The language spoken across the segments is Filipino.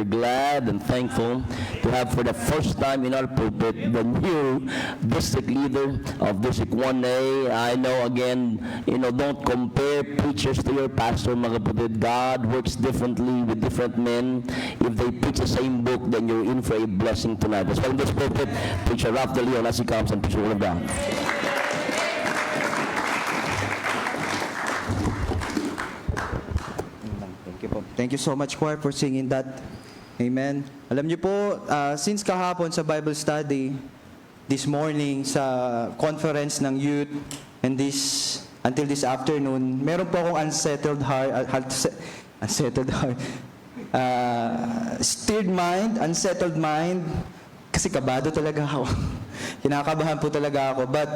we're glad and thankful to have for the first time in our pulpit the new district leader of District 1A. I know again, don't compare preachers to your pastor, mga kapatid. God works differently with different men. If they preach the same book, then you're in for a blessing tonight. That's why in this pulpit, Preacher Ralph De Leon as he comes and preach the word of God. Thank you so much, choir, for singing that. Amen. Alam niyo po, since kahapon sa Bible study, this morning sa conference ng youth, and until this afternoon, meron po akong unsettled heart, stirred mind, unsettled mind, kasi kabado talaga ako. Kinakabahan po talaga ako. But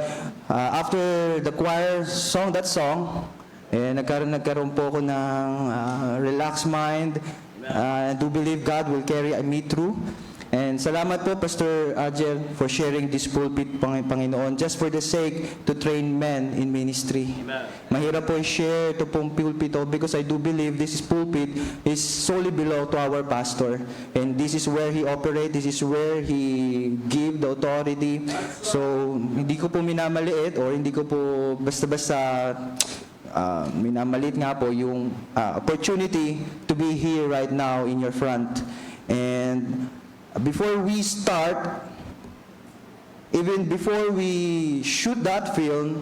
after the choir song that song, nagkaroon po ako ng relaxed mind. I do believe God will carry me through. And salamat po, Pastor Ajel, for sharing this pulpit, Panginoon, just for the sake to train men in ministry. Amen. Mahirap po i-share ito pong pulpit because I do believe this pulpit is solely belong to our pastor. And this is where he operates, this is where he give the authority. So, hindi ko po minamaliit or hindi ko po basta-basta minamalit nga po yung opportunity to be here right now in your front. And before we start, even before we shoot that film,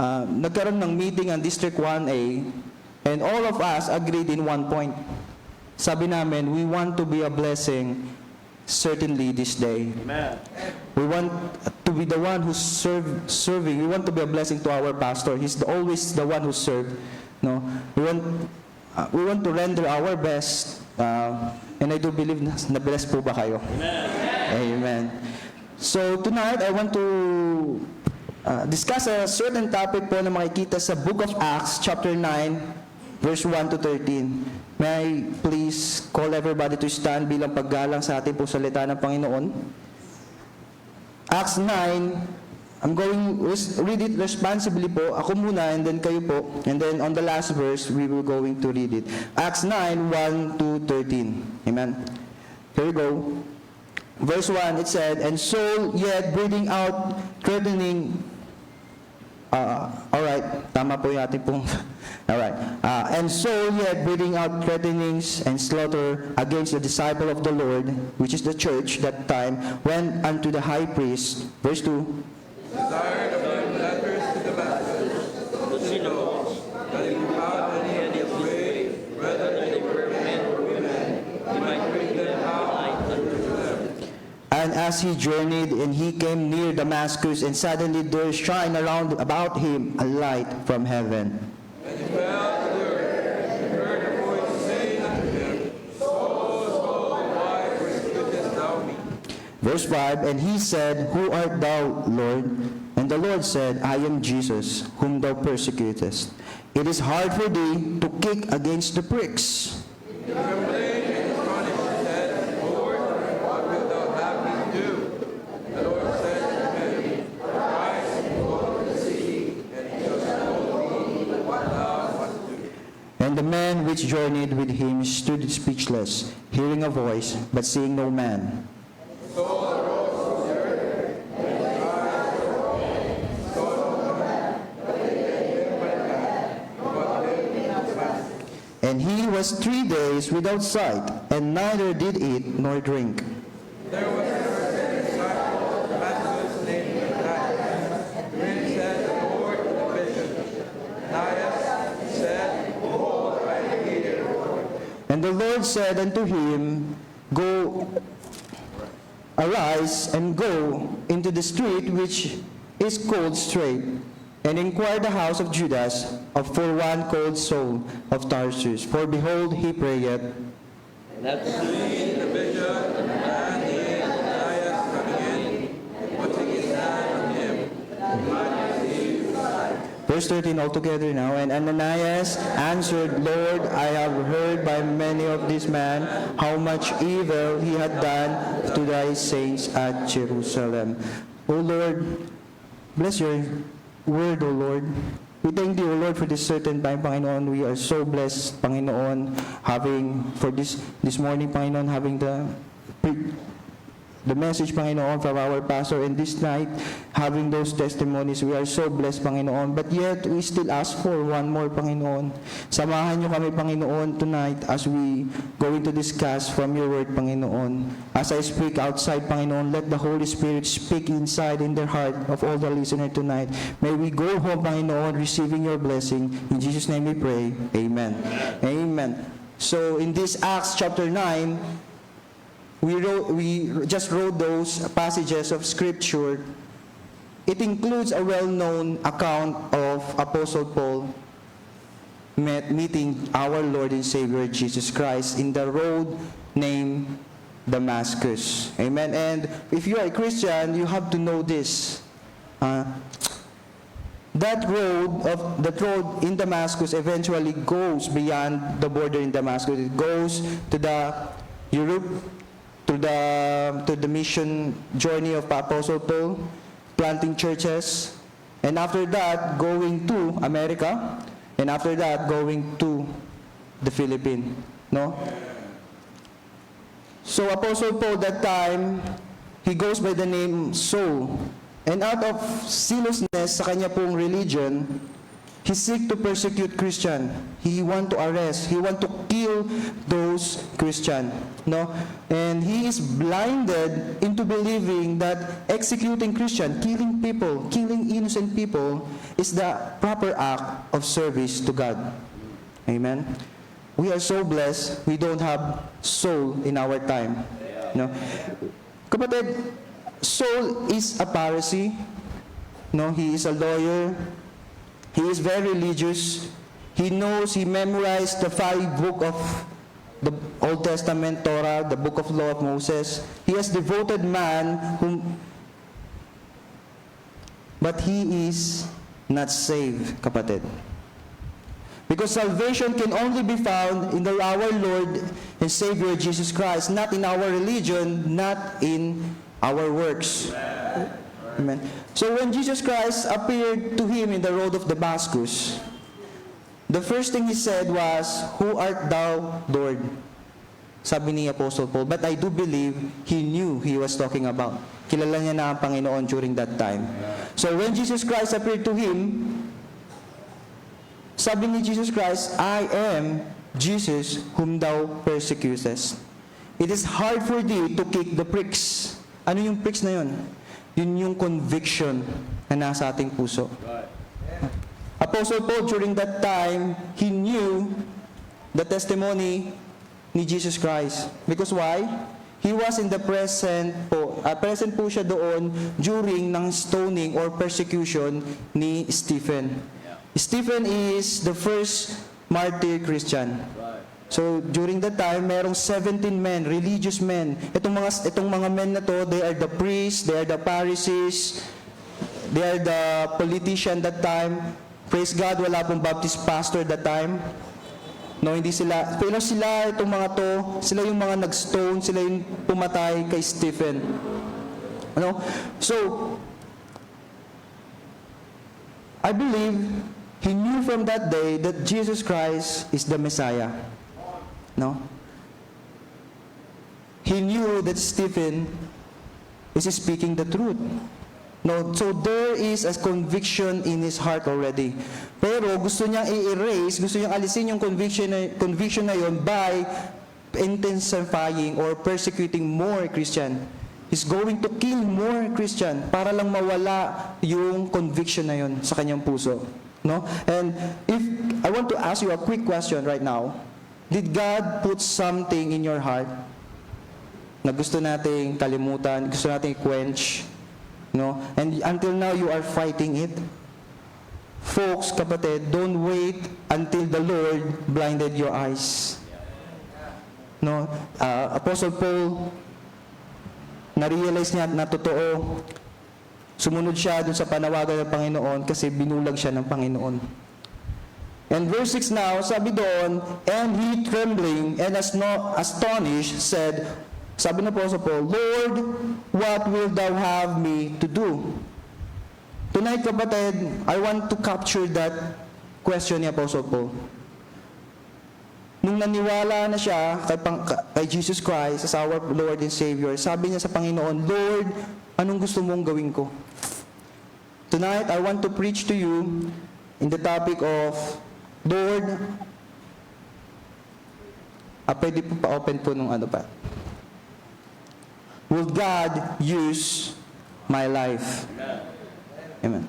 nagkaroon ng meeting ang District 1A, and all of us agreed in one point. Sabi namin, we want to be a blessing certainly this day. Amen. We want to be the one who's serving. We want to be a blessing to our pastor. He's always the one who served. No, we want to render our best, and I do believe na blessed po ba kayo? Amen. Amen. So tonight I want to discuss a certain topic po na makikita sa Book of Acts, chapter 9, verse 1 to 13. May I please call everybody to stand bilang paggalang sa ating po salita ng Panginoon. Acts 9, I'm going to read it responsibly po. Ako muna and then kayo po. And then on the last verse, we will going to read it. Acts 9, 1 to 13. Amen. Here we go. Verse 1, it said, "And Saul yet breathing out, threatening..." Alright, tama po yung ating pong... Alright. "And Saul yet breathing out threatenings and slaughter against the disciple of the Lord," which is the church that time, "went unto the high priest." Verse 2. "Desired of him letters to Damascus, to synagogues, that if he found any of the way, whether they were men or women, he might bring them out unto them. And as he journeyed, and he came near Damascus, and suddenly there shined around about him a light from heaven. And he fell to the earth, and heard a voice saying unto him, Saul, Saul, why persecutest thou me? Verse 5, "And he said, Who art thou, Lord? And the Lord said, I am Jesus, whom thou persecutest. It is hard for thee to kick against the pricks." And the men which journeyed with him stood speechless, hearing a voice, but seeing no man. And he was 3 days without sight, and neither did eat nor drink. There was a certain disciple of Damascus named Ananias, when he said the Lord to the bishop. Ananias said, Behold, I am here. And the Lord said unto him, Go, arise, and go into the street which is called Straight, and inquire the house of Judas for one called Saul of Tarsus. For behold, he prayeth. And at the bishop and Ananias coming in, putting his hand on him, Verse 13 altogether now. "And Ananias answered, Lord, I have heard by many of this man how much evil he had done to thy saints at Jerusalem." O Lord, bless your word, O Lord. We thank you, O Lord, for this certain time, Panginoon. We are so blessed, Panginoon, having, for this morning, Panginoon, having the message, Panginoon, from our pastor, and this night, having those testimonies. We are so blessed, Panginoon. But yet, we still ask for one more, Panginoon. Samahan niyo kami, Panginoon, tonight as we going to discuss from your word, Panginoon. As I speak outside, Panginoon, let the Holy Spirit speak inside in the heart of all the listeners tonight. May we go home, Panginoon, receiving your blessing. In Jesus' name we pray. Amen. Amen. So, in this Acts chapter 9, we just wrote those passages of Scripture. It includes a well-known account of Apostle Paul meeting our Lord and Savior Jesus Christ in the road named Damascus. Amen. And if you are a Christian, you have to know this. That road in Damascus eventually goes beyond the border in Damascus. It goes to the Europe, to the mission journey of Apostle Paul, planting churches, and after that going to America, and after that going to the Philippines. No? So Apostle Paul that time, he goes by the name Saul, and out of zealousness sa kanya pong religion, he seek to persecute Christian. He want to arrest. He want to kill those Christian. No? And he is blinded into believing that executing Christian, killing people, killing innocent people, is the proper act of service to God. Amen? We are so blessed, we don't have Saul in our time. No? Kapatid, Saul is a Pharisee. No? He is a lawyer. He is very religious. He knows, he memorized the 5 books of the Old Testament, Torah, the book of law of Moses. He is devoted man but he is not saved, kapatid. Because salvation can only be found in our Lord and Savior Jesus Christ, not in our religion, not in our works. Amen. So when Jesus Christ appeared to him in the road of Damascus, the first thing he said was, "Who art thou, Lord?" Sabi ni Apostle Paul. But I do believe he knew he was talking about. Kilala niya na ang Panginoon during that time. So when Jesus Christ appeared to him, sabi ni Jesus Christ, "I am Jesus whom thou persecutest." It is hard for thee to kick the pricks. Ano yung pricks na yun? Yun yung conviction na nasa ating puso. Apostle Paul, during that time, he knew the testimony ni Jesus Christ. Because why? He was in the present po siya doon during ng stoning or persecution ni Stephen. Stephen is the first martyr Christian. So during that time, merong 17 men, religious men. Itong mga men na to, they are the priests, they are the Pharisees, they are the politician that time. Praise God, wala pong Baptist pastor that time. No, hindi sila. Pero sila, itong mga to, sila yung mga nag-stone, sila yung pumatay kay Stephen. Ano? So, I believe he knew from that day that Jesus Christ is the Messiah. No? He knew that Stephen is speaking the truth. No, so there is a conviction in his heart already. Pero gusto niyang i-erase, gusto niyang alisin yung conviction na yon by intensifying or persecuting more Christian. He's going to kill more Christian para lang mawala yung conviction na yon sa kanyang puso. No? And if I want to ask you a quick question right now. Did God put something in your heart na gusto nating kalimutan, gusto nating quench, no? And until now you are fighting it? Folks, kapatid, don't wait until the Lord blinded your eyes. No? Apostle Paul, na-realize niya na totoo. Sumunod siya dun sa panawagan ng Panginoon kasi binulag siya ng Panginoon. And verse 6 now, sabi doon, and he trembling and astonished said, sabi na po sa Paul, "Lord, what wilt thou have me to do?" Tonight, kapatid, I want to capture that question ni Apostle Paul. Nung naniwala na siya kay Jesus Christ as our Lord and Savior, sabi niya sa Panginoon, Lord, anong gusto mong gawin ko? Tonight, I want to preach to you in the topic of, Lord, pwede po pa-open po nung ano pa. Will God use my life? Amen.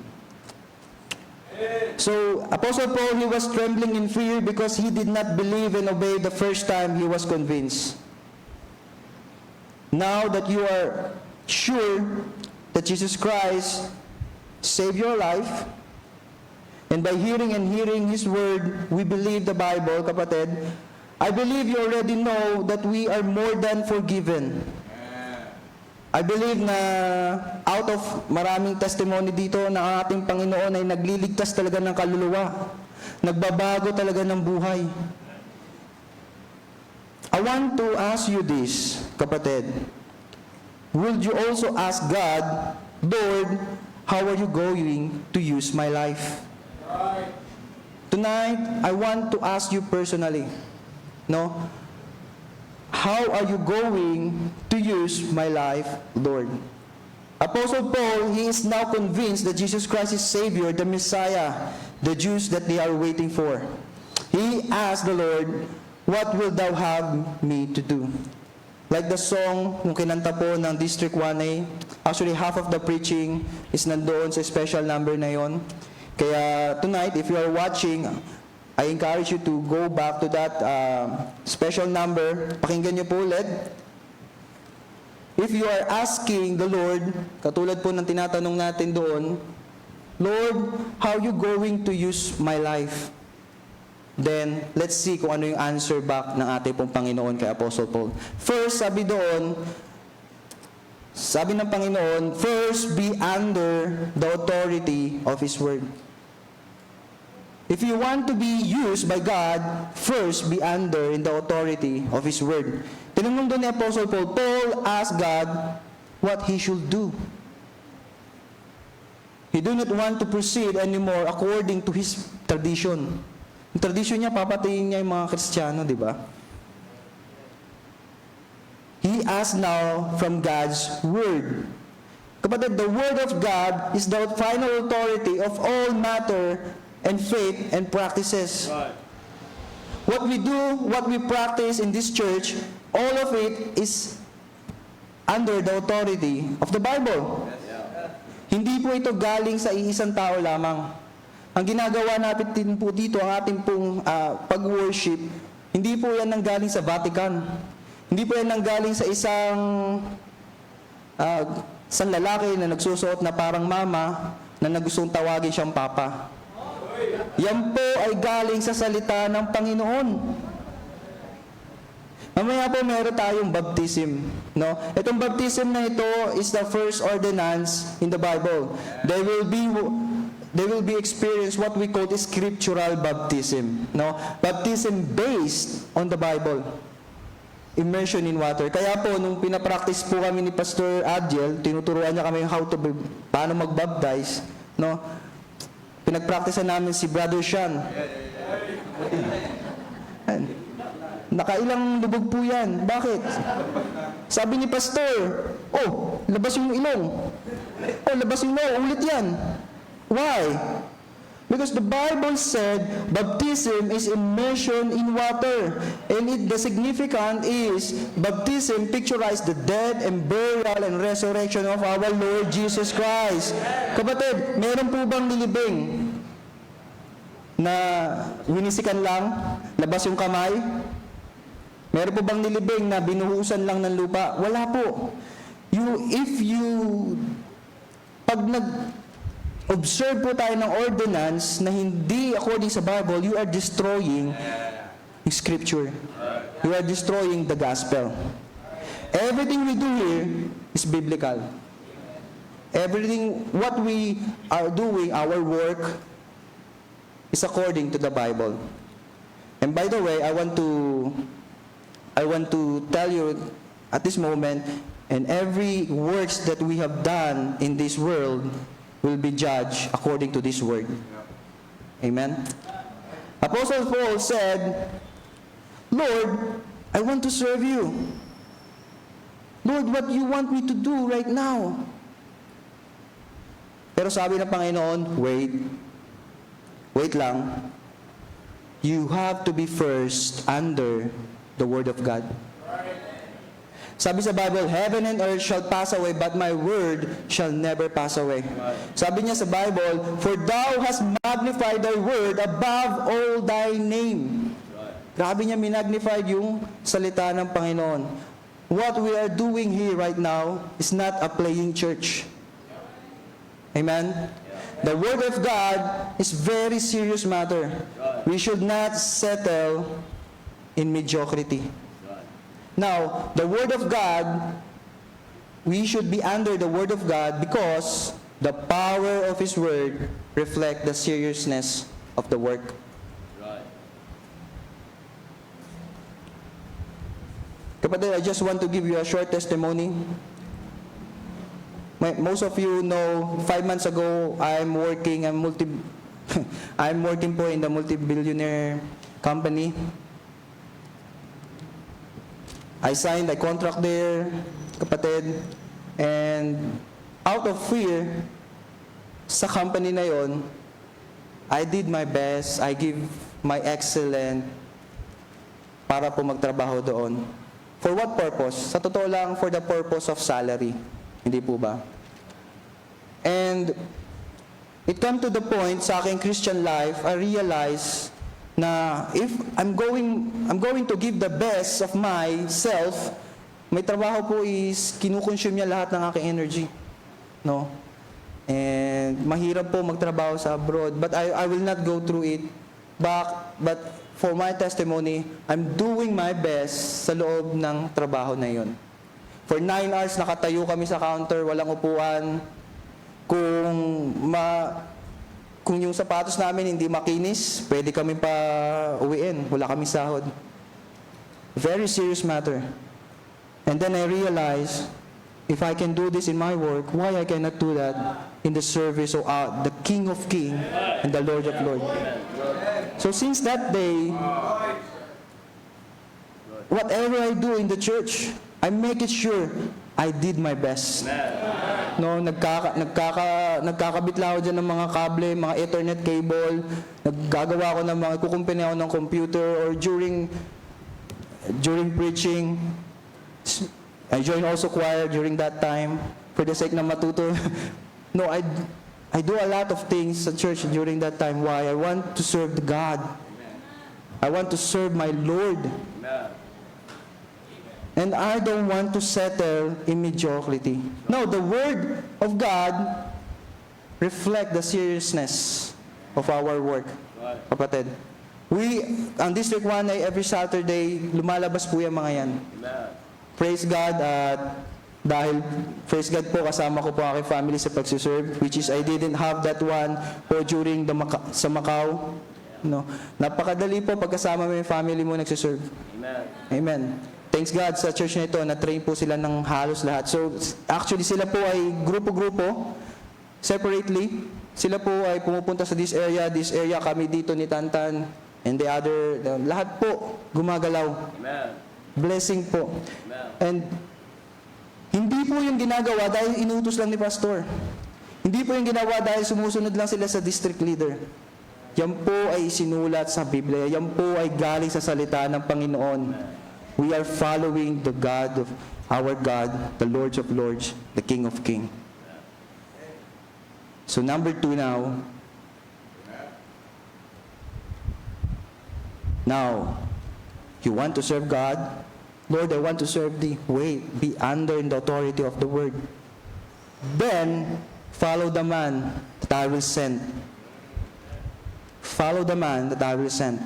So, Apostle Paul, he was trembling in fear because he did not believe and obey the first time he was convinced. Now that you are sure that Jesus Christ saved your life, and by hearing His Word, we believe the Bible, kapatid, I believe you already know that we are more than forgiven. I believe na out of maraming testimony dito na ang ating Panginoon ay nagliligtas talaga ng kaluluwa. Nagbabago talaga ng buhay. I want to ask you this, kapatid. Would you also ask God, Lord, how are you going to use my life? Tonight, I want to ask you personally, no? How are you going to use my life, Lord? Apostle Paul, he is now convinced that Jesus Christ is Savior, the Messiah, the Jews that they are waiting for. He asked the Lord, what will thou have me to do? Like the song nung kinanta po ng District 1A, actually half of the preaching is nandoon sa special number na yon. Kaya tonight, if you are watching, I encourage you to go back to that special number. Pakinggan niyo po ulit. If you are asking the Lord, katulad po ng tinatanong natin doon, Lord, how are you going to use my life? Then, let's see kung ano yung answer back ng ating pong Panginoon kay Apostle Paul. First, sabi ng Panginoon, first be under the authority of His Word. If you want to be used by God, first be under in the authority of His Word. Tinanong doon ni Apostle Paul, Paul asked God what he should do. He do not want to proceed anymore according to his tradition. Yung tradition niya, papatayin niya yung mga Kristiyano, di ba? He asked now from God's Word. Kapatid, the Word of God is the final authority of all matter and faith and practices. Right. What we do, what we practice in this church, all of it is under the authority of the Bible. Hindi po ito galing sa iisang tao lamang. Ang ginagawa natin po dito, ang ating pong pag-worship, hindi po yan nanggaling sa Vatican. Hindi po yan nanggaling sa isang lalaki na nagsusuot na parang mama na nagustong tawagin siyang papa. Yan po ay galing sa salita ng Panginoon. Mamaya po meron tayong baptism, no? Itong baptism na ito is the first ordinance in the Bible. They will be experienced what we call scriptural baptism, no? Baptism based on the Bible. Immersion in water. Kaya po nung pinapractice po kami ni Pastor Adjel, tinuturuan niya kami paano mag-baptize, no? Pinagpracticean namin si Brother Sean. Nakailang lubog po yan. Bakit? Sabi ni Pastor, labas yung ilong. Labas yung ilong. Ulit yan. Why? Because the Bible said baptism is immersion in water. And the significant is baptism picturized the death and burial and resurrection of our Lord Jesus Christ. Kapatid, meron po bang nilibing na winisikan lang, labas yung kamay? Meron po bang nilibing na binuhusan lang ng lupa? Wala po. Pag observe po tayo ng ordinance na hindi according sa Bible, you are destroying Scripture. You are destroying the gospel. Everything we do here is biblical. Everything, what we are doing, our work, is according to the Bible. And by the way, I want to tell you at this moment, and every works that we have done in this world, will be judged according to this word. Amen? Apostle Paul said, Lord, I want to serve you. Lord, what you want me to do right now? Pero sabi ng Panginoon, wait lang. You have to be first under the Word of God. Sabi sa Bible, heaven and earth shall pass away, but my word shall never pass away. Sabi niya sa Bible, for thou hast magnified thy word above all thy name. Grabe niya minagnified yung salita ng Panginoon. What we are doing here right now is not a playing church. Amen? The Word of God is very serious matter. We should not settle in mediocrity. Now, the Word of God, we should be under the Word of God because the power of His Word reflect the seriousness of the work. Kapatid, I just want to give you a short testimony. Most of you know, 5 months ago, I'm working po in the multi-billionaire company. I signed a contract there, kapatid, and out of fear sa company na yon, I did my best, I give my excellent para po magtrabaho doon. For what purpose? Sa totoo lang, for the purpose of salary. Hindi po ba? And it come to the point sa aking Christian life, I realize na if I'm going to give the best of myself, may trabaho po is kinukonsume niya lahat ng aking energy. No? And mahirap po magtrabaho sa abroad, but I will not go through it. But for my testimony, I'm doing my best sa loob ng trabaho na yon. For 9 hours nakatayo kami sa counter, walang upuan. Kung yung sapatos namin hindi makinis, pwede kami pa uwiin. Wala kami sahod. Very serious matter. And then I realized, if I can do this in my work, why I cannot do that in the service of the King of Kings and the Lord of Lords? So since that day, whatever I do in the church, I make it sure I did my best. No, nagkakabit lang ako dyan ng mga kable, mga Ethernet cable, naggagawa ko ng mga, kukumpanya ako ng computer, or during preaching, I joined also choir during that time, for the sake na matuto. No, I do a lot of things sa church during that time. Why? I want to serve God. I want to serve my Lord. And I don't want to settle in mediocrity. No, the Word of God reflect the seriousness of our work. Kapatid. Ang District 1 ay every Saturday, lumalabas po yung mga yan. Praise God at dahil, praise God po, kasama ko po ang aking family sa pagsiserve, which is I didn't have that one po during sa Macau. No. Napakadali po pagkasama mo yung family mo nagsiserve. Amen. Amen. Thanks God sa church na ito, na-train po sila ng halos lahat. So, actually sila po ay grupo-grupo, separately. Sila po ay pumupunta sa this area, kami dito ni Tantan, and the other, lahat po gumagalaw. Amen. Blessing po. Amen. And hindi po yung ginagawa dahil inutos lang ni pastor. Hindi po yung ginawa dahil sumusunod lang sila sa district leader. Yan po ay sinulat sa Biblia. Yan po ay galing sa salita ng Panginoon. We are following the God of our God, the Lord of Lords, the King of Kings. So number 2 now. Now, you want to serve God? Lord, I want to serve Thee. Wait, be under the authority of the Word. Then, follow the man that I will send. Follow the man that I will send.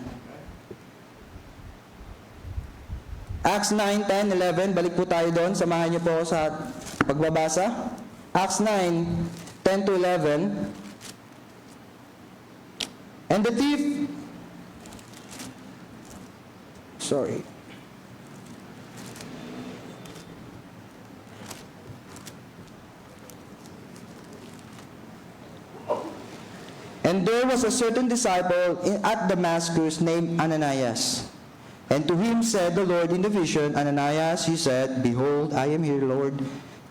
Acts 9, 10, 11, balik po tayo doon. Samahan niyo po ako sa pagbabasa. Acts 9, 10 to 11. And the thief, And there was a certain disciple at Damascus named Ananias. And to him said the Lord in the vision, Ananias, he said, Behold, I am here, Lord.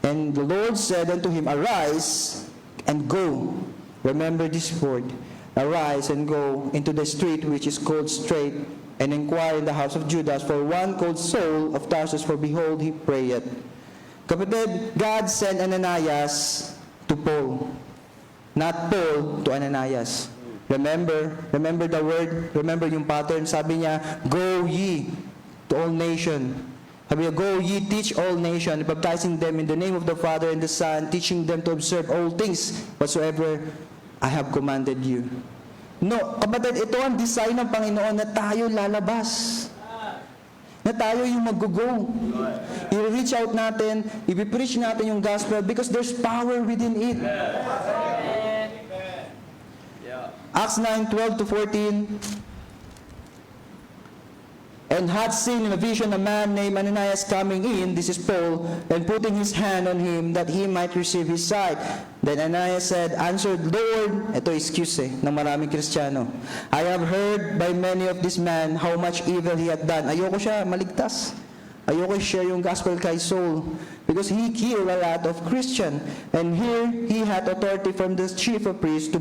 And the Lord said unto him, Arise and go. Remember this word. Arise and go into the street which is called Straight, and inquire in the house of Judas for one called Saul of Tarsus, for behold, he prayeth. Kapatid, God sent Ananias to Paul, not Paul to Ananias. Remember the word, remember yung pattern. Sabi niya, go ye to all nation. Sabi niya, go ye, teach all nation, baptizing them in the name of the Father and the Son, teaching them to observe all things whatsoever I have commanded you. No, kapatid, ito ang design ng Panginoon na tayo lalabas. Na tayo yung mag-go. I-reach out natin, i-preach natin yung gospel because there's power within it. Acts 9:12 to 14. And had seen in a vision a man named Ananias coming in, this is Paul, and putting his hand on him that he might receive his sight. Then Ananias said, answered, Lord, ito excuse ng maraming Kristiyano, I have heard by many of this man how much evil he had done. Ayoko siya maligtas. Ayoko share yung gospel kay Saul because he killed a lot of Christian. And here he had authority from the chief of priests to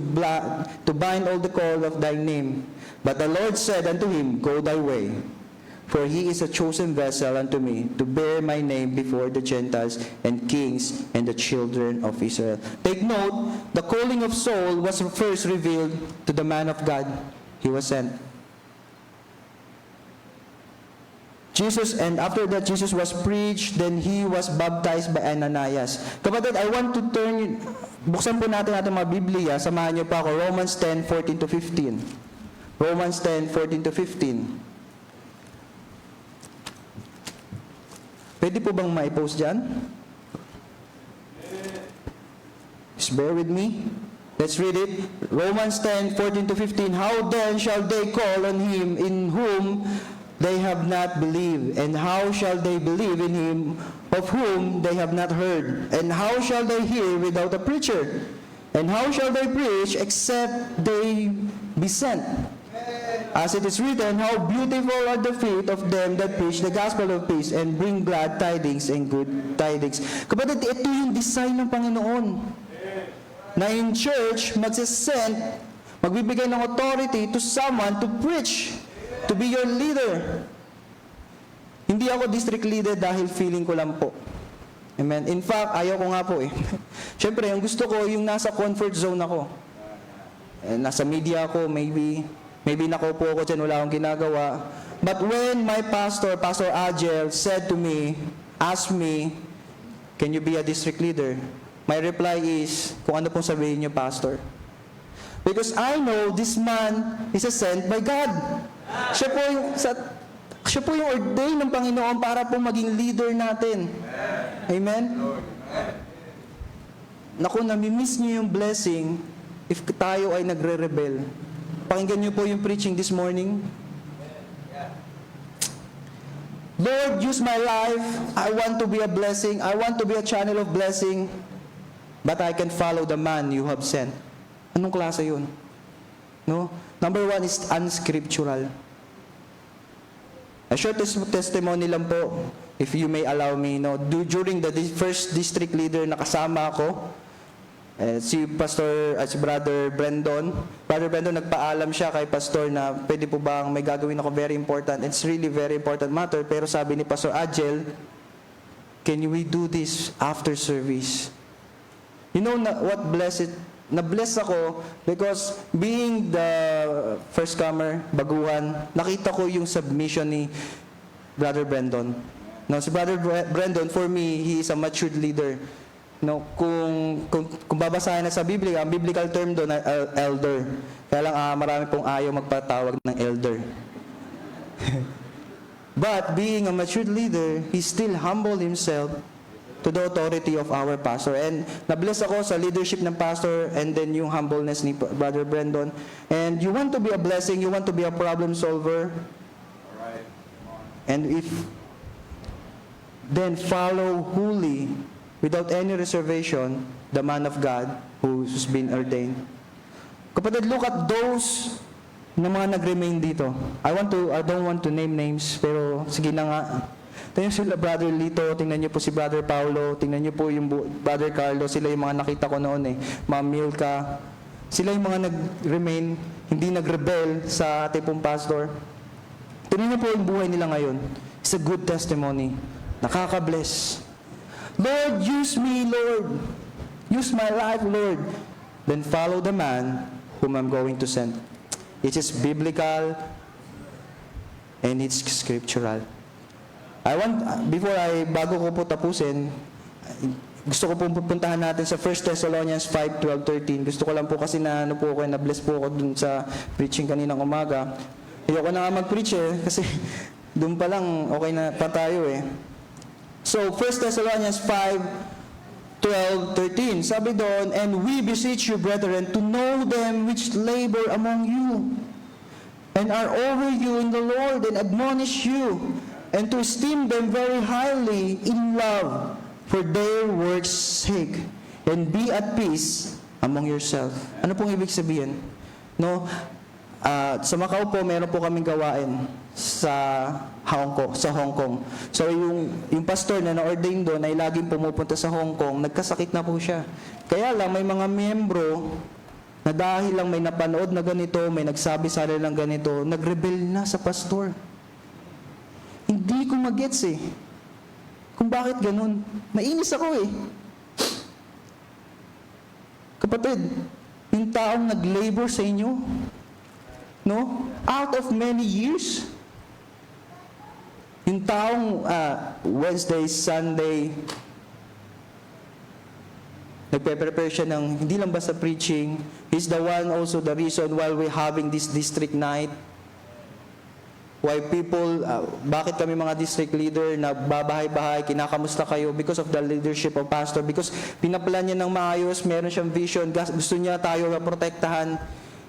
bind all the call of thy name. But the Lord said unto him, Go thy way. For he is a chosen vessel unto me, to bear my name before the Gentiles and kings and the children of Israel. Take note, the calling of Saul was first revealed to the man of God. He was sent. And after that Jesus was preached, then he was baptized by Ananias. Kapatid, I want to buksan po natin mga Biblia, samahan niyo pa ako, Romans 10:14 to 15. Romans 10:14 to 15. Pwede po bang ma-post dyan? Just bear with me. Let's read it. Romans 10:14 to 15. How then shall they call on him in whom they have not believed? And how shall they believe in him of whom they have not heard? And how shall they hear without a preacher? And how shall they preach except they be sent? As it is written, how beautiful are the feet of them that preach the gospel of peace and bring glad tidings and good tidings. Kapatid, ito yung design ng Panginoon. Na in church, magsisend, magbibigay ng authority to someone to preach, to be your leader. Hindi ako district leader dahil feeling ko lang po. Amen. In fact, ayaw ko nga po eh. Siyempre, yung gusto ko, yung nasa comfort zone ako. Nasa media ako, maybe nakaupo ako dyan, wala akong ginagawa. But when my pastor, Pastor Agel, said to me, asked me, can you be a district leader? My reply is, kung ano pong sabihin niyo, Pastor. Because I know this man is sent by God. Siya po yung ordained ng Panginoon para po maging leader natin. Amen? Naku, namimiss niyo yung blessing if tayo ay nagre-rebel. Pakinggan niyo po yung preaching this morning. Lord, use my life. I want to be a blessing. I want to be a channel of blessing. But I can follow the man you have sent. Anong klase yun? No? Number one is unscriptural. A short testimony lang po, if you may allow me. No? During the first district leader na kasama ako, si Brother Brandon. Brother Brandon, nagpaalam siya kay Pastor na pwede po bang may gagawin ako very important. It's really very important matter. Pero sabi ni Pastor Agel, can we do this after service? You know what blessed? Na-bless ako because being the first comer, baguhan, nakita ko yung submission ni Brother Brandon. No, si Brother Brandon, for me, he is a matured leader. No, kung babasahin na sa Biblia, ang biblical term doon ay elder. Kaya lang marami pong ayaw magpatawag ng elder. But being a matured leader, he still humbled himself to the authority of our pastor. And na-bless ako sa leadership ng pastor and then yung humbleness ni Brother Brandon. And you want to be a blessing, you want to be a problem solver. And if then follow wholly, without any reservation, the man of God who's been ordained. Kapatid, look at those na mga nag-remain dito. I don't want to name names, pero sige na nga. Tingnan sila Brother Lito, tingnan niyo po si Brother Paulo, tingnan niyo po yung Brother Carlo, sila yung mga nakita ko noon Ma'am Milka. Sila yung mga nag-remain, hindi nag-rebel sa ating pong pastor. Tingnan niyo po yung buhay nila ngayon. It's a good testimony. Nakaka-bless. Lord, use me, Lord. Use my life, Lord. Then follow the man whom I'm going to send. It is biblical and it's scriptural. Bago ko po tapusin, gusto ko pong pupuntahan natin sa 1 Thessalonians 5:12-13. Gusto ko lang po kasi na-bless po ako dun sa preaching kaninang umaga. Ayoko na nga mag-preach kasi dun pa lang okay na pa tayo So, 1 Thessalonians 5:12-13, sabi doon, "And we beseech you, brethren, to know them which labor among you, and are over you in the Lord, and admonish you, and to esteem them very highly in love, for their work's sake, and be at peace among yourself." Ano pong ibig sabihin? No? Sa Macau po, meron po kaming gawain sa Hong Kong. So yung pastor na na-ordain doon ay laging pumupunta sa Hong Kong, nagkasakit na po siya. Kaya lang may mga miyembro na dahil lang may napanood na ganito, may nagsabi sa ng ganito, nag-rebel na sa pastor. Hindi ko magets kung bakit ganun. Nainis ako Kapatid, yung taong nag-labor sa inyo, no? Out of many years, yung taong Wednesday, Sunday, nagpe-prepare siya ng hindi lang basta preaching. He's the one also the reason why we're having this district night. Why people, bakit kami mga district leader nagbabahay-bahay, kinakamusta kayo because of the leadership of pastor, because pinaplan niya ng maayos, meron siyang vision, gusto niya tayo protektahan.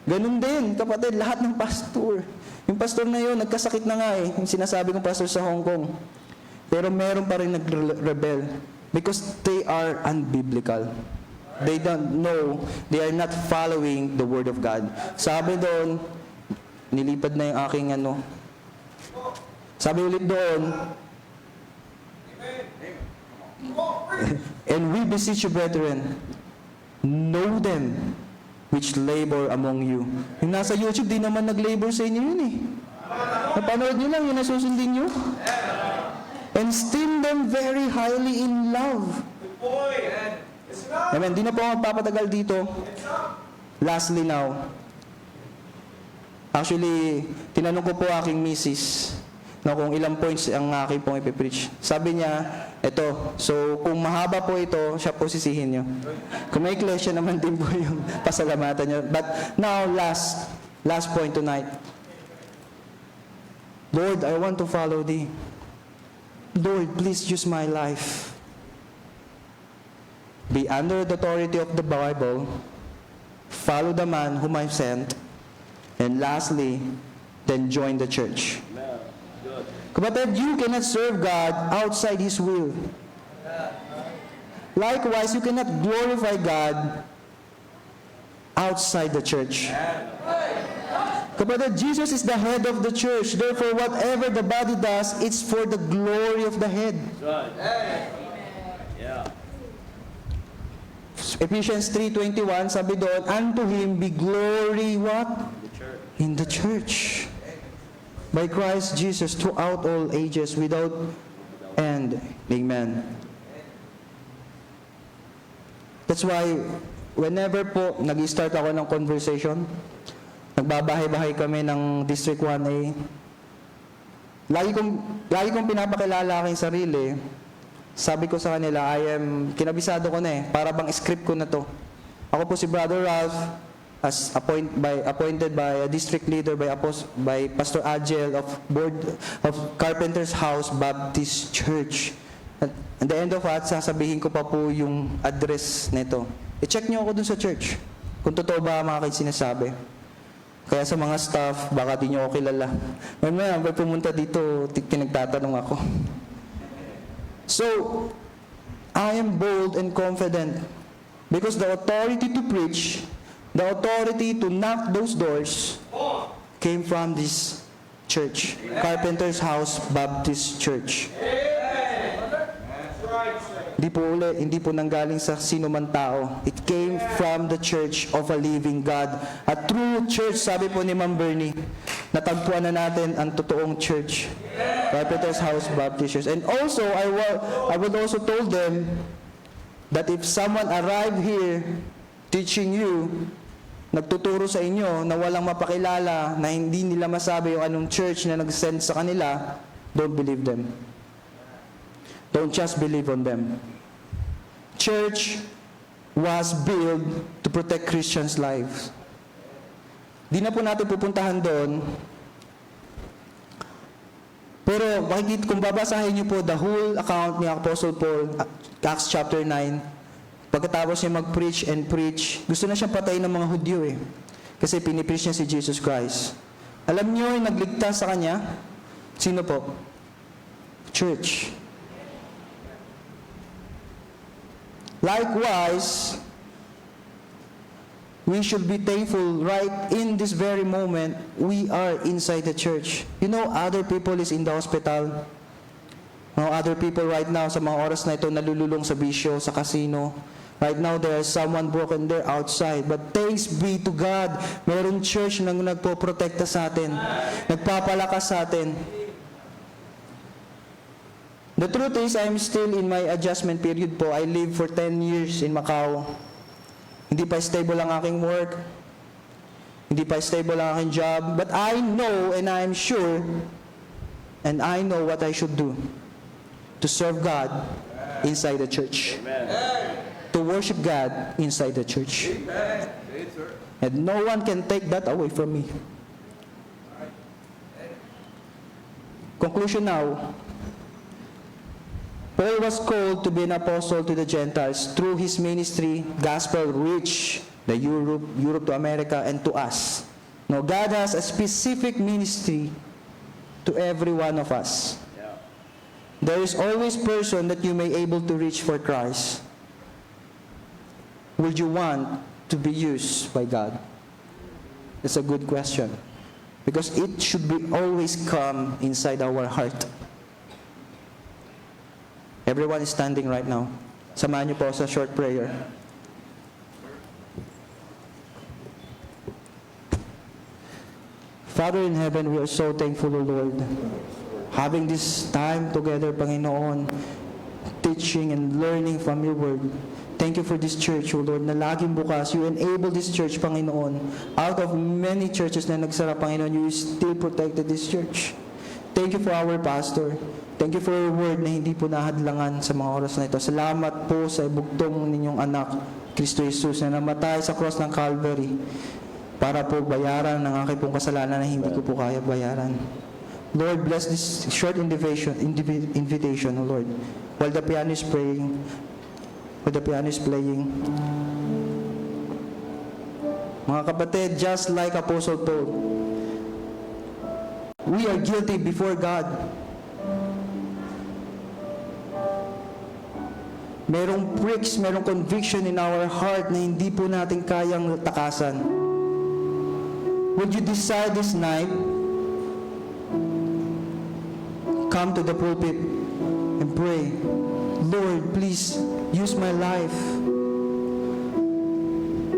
Ganun din, kapatid, lahat ng pastor. Yung pastor na yun, nagkasakit na nga yung sinasabi kong pastor sa Hong Kong. Pero meron pa rin nag-rebel because they are unbiblical. They don't know, they are not following the Word of God. Sabi doon, nilipad na yung aking sabi ulit doon, "And we beseech you, brethren, know them which labor among you." Yung nasa YouTube, di naman nag-labor sa inyo yun Napanood nyo lang, yun nasusundin nyo. "And esteem them very highly in love." Amen. Di na po ako magpapatagal dito. Lastly now, actually, tinanong ko po aking misis na kung ilang points ang aking pong ipipreach. Sabi niya, eto, so kung mahaba po ito, siya po sisihin nyo. Kung may klesya naman din po yung pasalamatan nyo. But now, last point tonight. Lord, I want to follow Thee. Lord, please use my life. Be under the authority of the Bible. Follow the man whom I sent. And lastly, then join the church. Kapatid, you cannot serve God outside His will. Likewise, you cannot glorify God outside the church. Kapatid, Jesus is the head of the church. Therefore, whatever the body does, it's for the glory of the head. Ephesians 3:21, sabi doon, "Unto Him be glory," what? In the church. By Christ Jesus throughout all ages without end. Amen. That's why whenever po nag-start ako ng conversation, nagbabahay-bahay kami ng District 1A, lagi kong pinapakilala aking sarili. Sabi ko sa kanila, kinabisado ko na para bang script ko na to. Ako po si Brother Ralph, as appointed by a district leader by Pastor Agel of Board of Carpenter's House Baptist Church. At the end of that, sasabihin ko pa po yung address nito. I-check niyo ako dun sa church kung totoo ba mga sinasabi. Kaya sa mga staff, baka di niyo ako kilala. Mamaya, may pumunta dito, pinagtatanong ako. So, I am bold and confident because the authority to preach the authority to knock those doors came from this church, Carpenter's House Baptist Church. Hindi po nanggaling sa sino man tao. It came from the church of a living God. A true church, sabi po ni Ma'am Bernie, natagpuan na natin ang totoong church. Carpenter's House Baptist Church. And also, I would also told them that if someone arrived here teaching you, nagtuturo sa inyo na walang mapakilala, na hindi nila masabi yung anong church na nag-send sa kanila, don't believe them. Don't just believe on them. Church was built to protect Christians' lives. Di na po natin pupuntahan doon. Pero kung babasahin niyo po the whole account ni Apostle Paul, Acts chapter 9, pagkatapos niya mag-preach and preach, gusto na siyang patayin ng mga Hudyo eh. Kasi pinipreach niya si Jesus Christ. Alam niyo yung nagligtas sa kanya? Sino po? Church. Likewise, we should be thankful right in this very moment we are inside the church. You know, other people is in the hospital. No, other people right now sa mga oras na ito nalululong sa bisyo, sa casino. Right now, there is someone broken there outside. But thanks be to God, mayroong church na nagpo-protekta sa atin, nagpapalakas sa atin. The truth is, I'm still in my adjustment period po. I lived for 10 years in Macau. Hindi pa stable ang aking work. Hindi pa stable ang aking job. But I know and I'm sure and I know what I should do to serve God inside the church. Amen. To worship God inside the church. Amen. And no one can take that away from me. Conclusion now. Paul was called to be an apostle to the Gentiles. Through his ministry, gospel reached the Europe to America, and to us. Now, God has a specific ministry to every one of us. There is always person that you may able to reach for Christ. Would you want to be used by God? That's a good question. Because it should be always come inside our heart. Everyone is standing right now. Samahan niyo po sa short prayer. Father in heaven, we are so thankful, O Lord. Having this time together, Panginoon, teaching and learning from your word. Thank you for this church, O Lord, na laging bukas. You enable this church, Panginoon. Out of many churches na nagsara, Panginoon, you still protected this church. Thank you for our pastor. Thank you for your word na hindi po nahadlangan sa mga oras na ito. Salamat po sa ibugtong ninyong anak, Kristo Jesus, na namatay sa cross ng Calvary para po bayaran ng aking pong kasalanan na hindi ko po kaya bayaran. Lord, bless this short invitation, O Lord, while the piano is playing. Mga kapatid, just like Apostle Paul, we are guilty before God. Merong pricks, merong conviction in our heart na hindi po natin kayang takasan. Would you decide this night, come to the pulpit and pray, Lord, please use my life.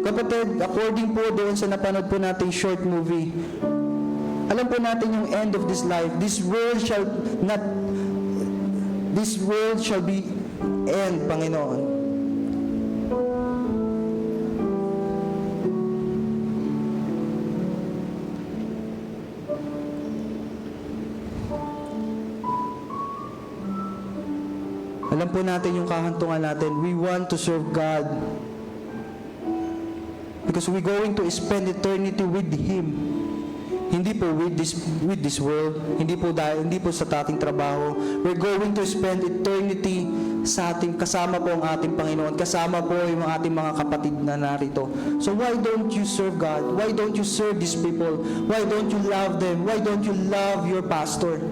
Kapatid, according po doon sa napanood po nating short movie, alam po natin yung end of this life. This world shall be end, Panginoon. Alam po natin yung kahantungan natin. We want to serve God because we're going to spend eternity with Him. Hindi po with this world, hindi po sa ating trabaho. We're going to spend eternity sa ating, kasama po ang ating Panginoon, kasama po yung ating mga kapatid na narito. So why don't you serve God? Why don't you serve these people? Why don't you love them? Why don't you love your pastor?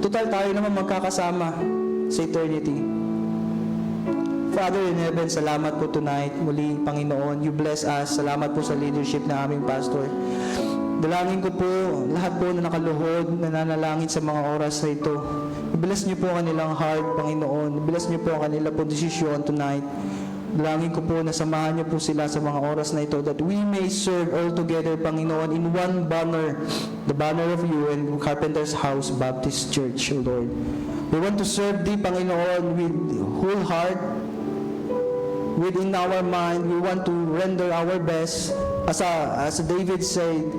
Total tayo naman magkakasama sa eternity. Father in heaven, salamat po tonight. Muli, Panginoon, you bless us. Salamat po sa leadership ng aming pastor. Dalangin ko po, lahat po na nakaluhod, nananalangin sa mga oras na ito. I-bless niyo po ang kanilang heart, Panginoon. I-bless niyo po ang kanilang po desisyon tonight. Dalangin ko po na samahan niyo po sila sa mga oras na ito that we may serve all together, Panginoon, in one banner, the banner of you and Carpenter's House Baptist Church, O Lord. We want to serve Thee, Panginoon, with whole heart, within our mind. We want to render our best. As David said,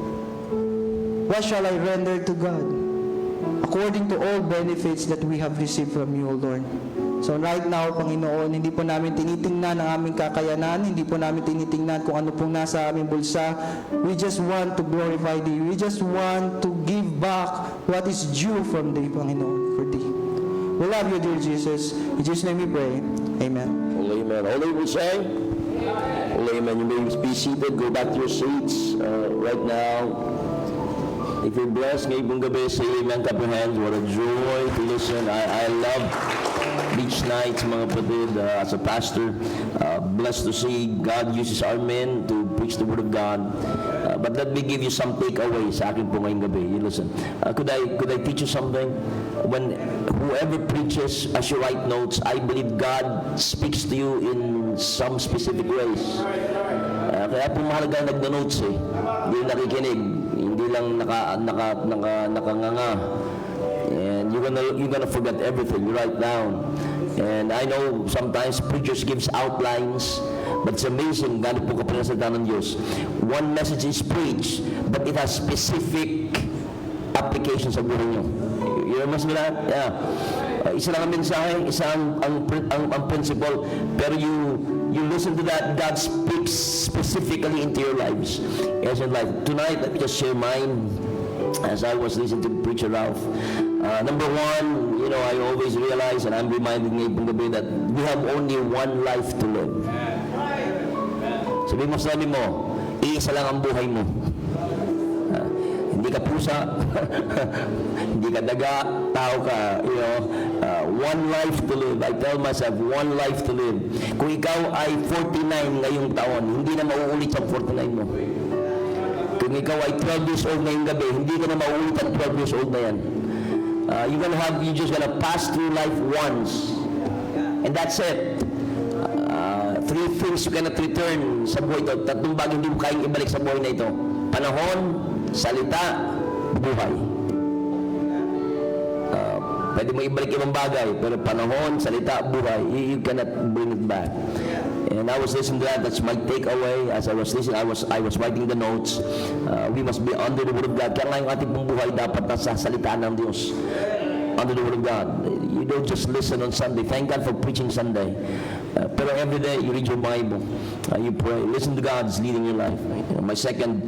what shall I render to God? According to all benefits that we have received from you, O Lord. So right now, Panginoon, hindi po namin tinitingnan ang aming kakayanan, hindi po namin tinitingnan kung ano pong nasa aming bulsa. We just want to glorify Thee. We just want to give back what is due from Thee, Panginoon, for Thee. We love you, dear Jesus. In Jesus' name we pray. Amen. All amen. All they will say? All amen. You may be seated. Go back to your seats right now. If you're blessed ngayong gabi, say amen, clap your hands. What a joy to listen. I love each night, mga kapatid, as a pastor. Blessed to see God uses our men to preach the Word of God. But let me give you some takeaways sa akin po ngayong gabi. You listen. Could I teach you something? When whoever preaches, as you write notes, I believe God speaks to you in some specific ways. Kaya po mahalaga nagno-notes eh. Hindi nakikinig. Hindi lang nakanganga. And you're gonna forget everything. You write down. And I know sometimes preachers gives outlines, but it's amazing gaano po kapinasalita ng Diyos. One message is preached, but it has specific applications sa buhay nyo. You remember that? Yeah. Isa lang ang mensahe, isa ang principle, pero you listen to that, God speaks specifically into your lives. As in life. Tonight, let me just share mine as I was listening to Preacher Ralph. Number one, you know, I always realize, and I'm reminded ngayong gabi, that we have only one life to live. Sabi mo, iisa lang ang buhay mo. Hindi ka pusa, hindi ka daga, tao ka, you know, one life to live. I tell myself, one life to live. Kung ikaw ay 49 ngayong taon, hindi na mauulit ang 49 mo. Kung ikaw ay 12 years old ngayong gabi, hindi ka na mauulit ang 12 years old na yan. You're just gonna pass through life once. And that's it. Three things you cannot return sa buhay ito. Tatlong bagay hindi mo kayang ibalik sa buhay na ito. Panahon, salita, buhay. Pwede mo ibalik ibang bagay, pero panahon, salita, buhay, you cannot bring it back. And I was listening to that. That's my takeaway. As I was listening, I was writing the notes. We must be under the Word of God. Kaya nga yung ating pong buhay dapat nasa salita ng Diyos. Under the Word of God. You don't just listen on Sunday. Thank God for preaching Sunday. Pero every day, you read your Bible. You pray. Listen to God's leading your life. My second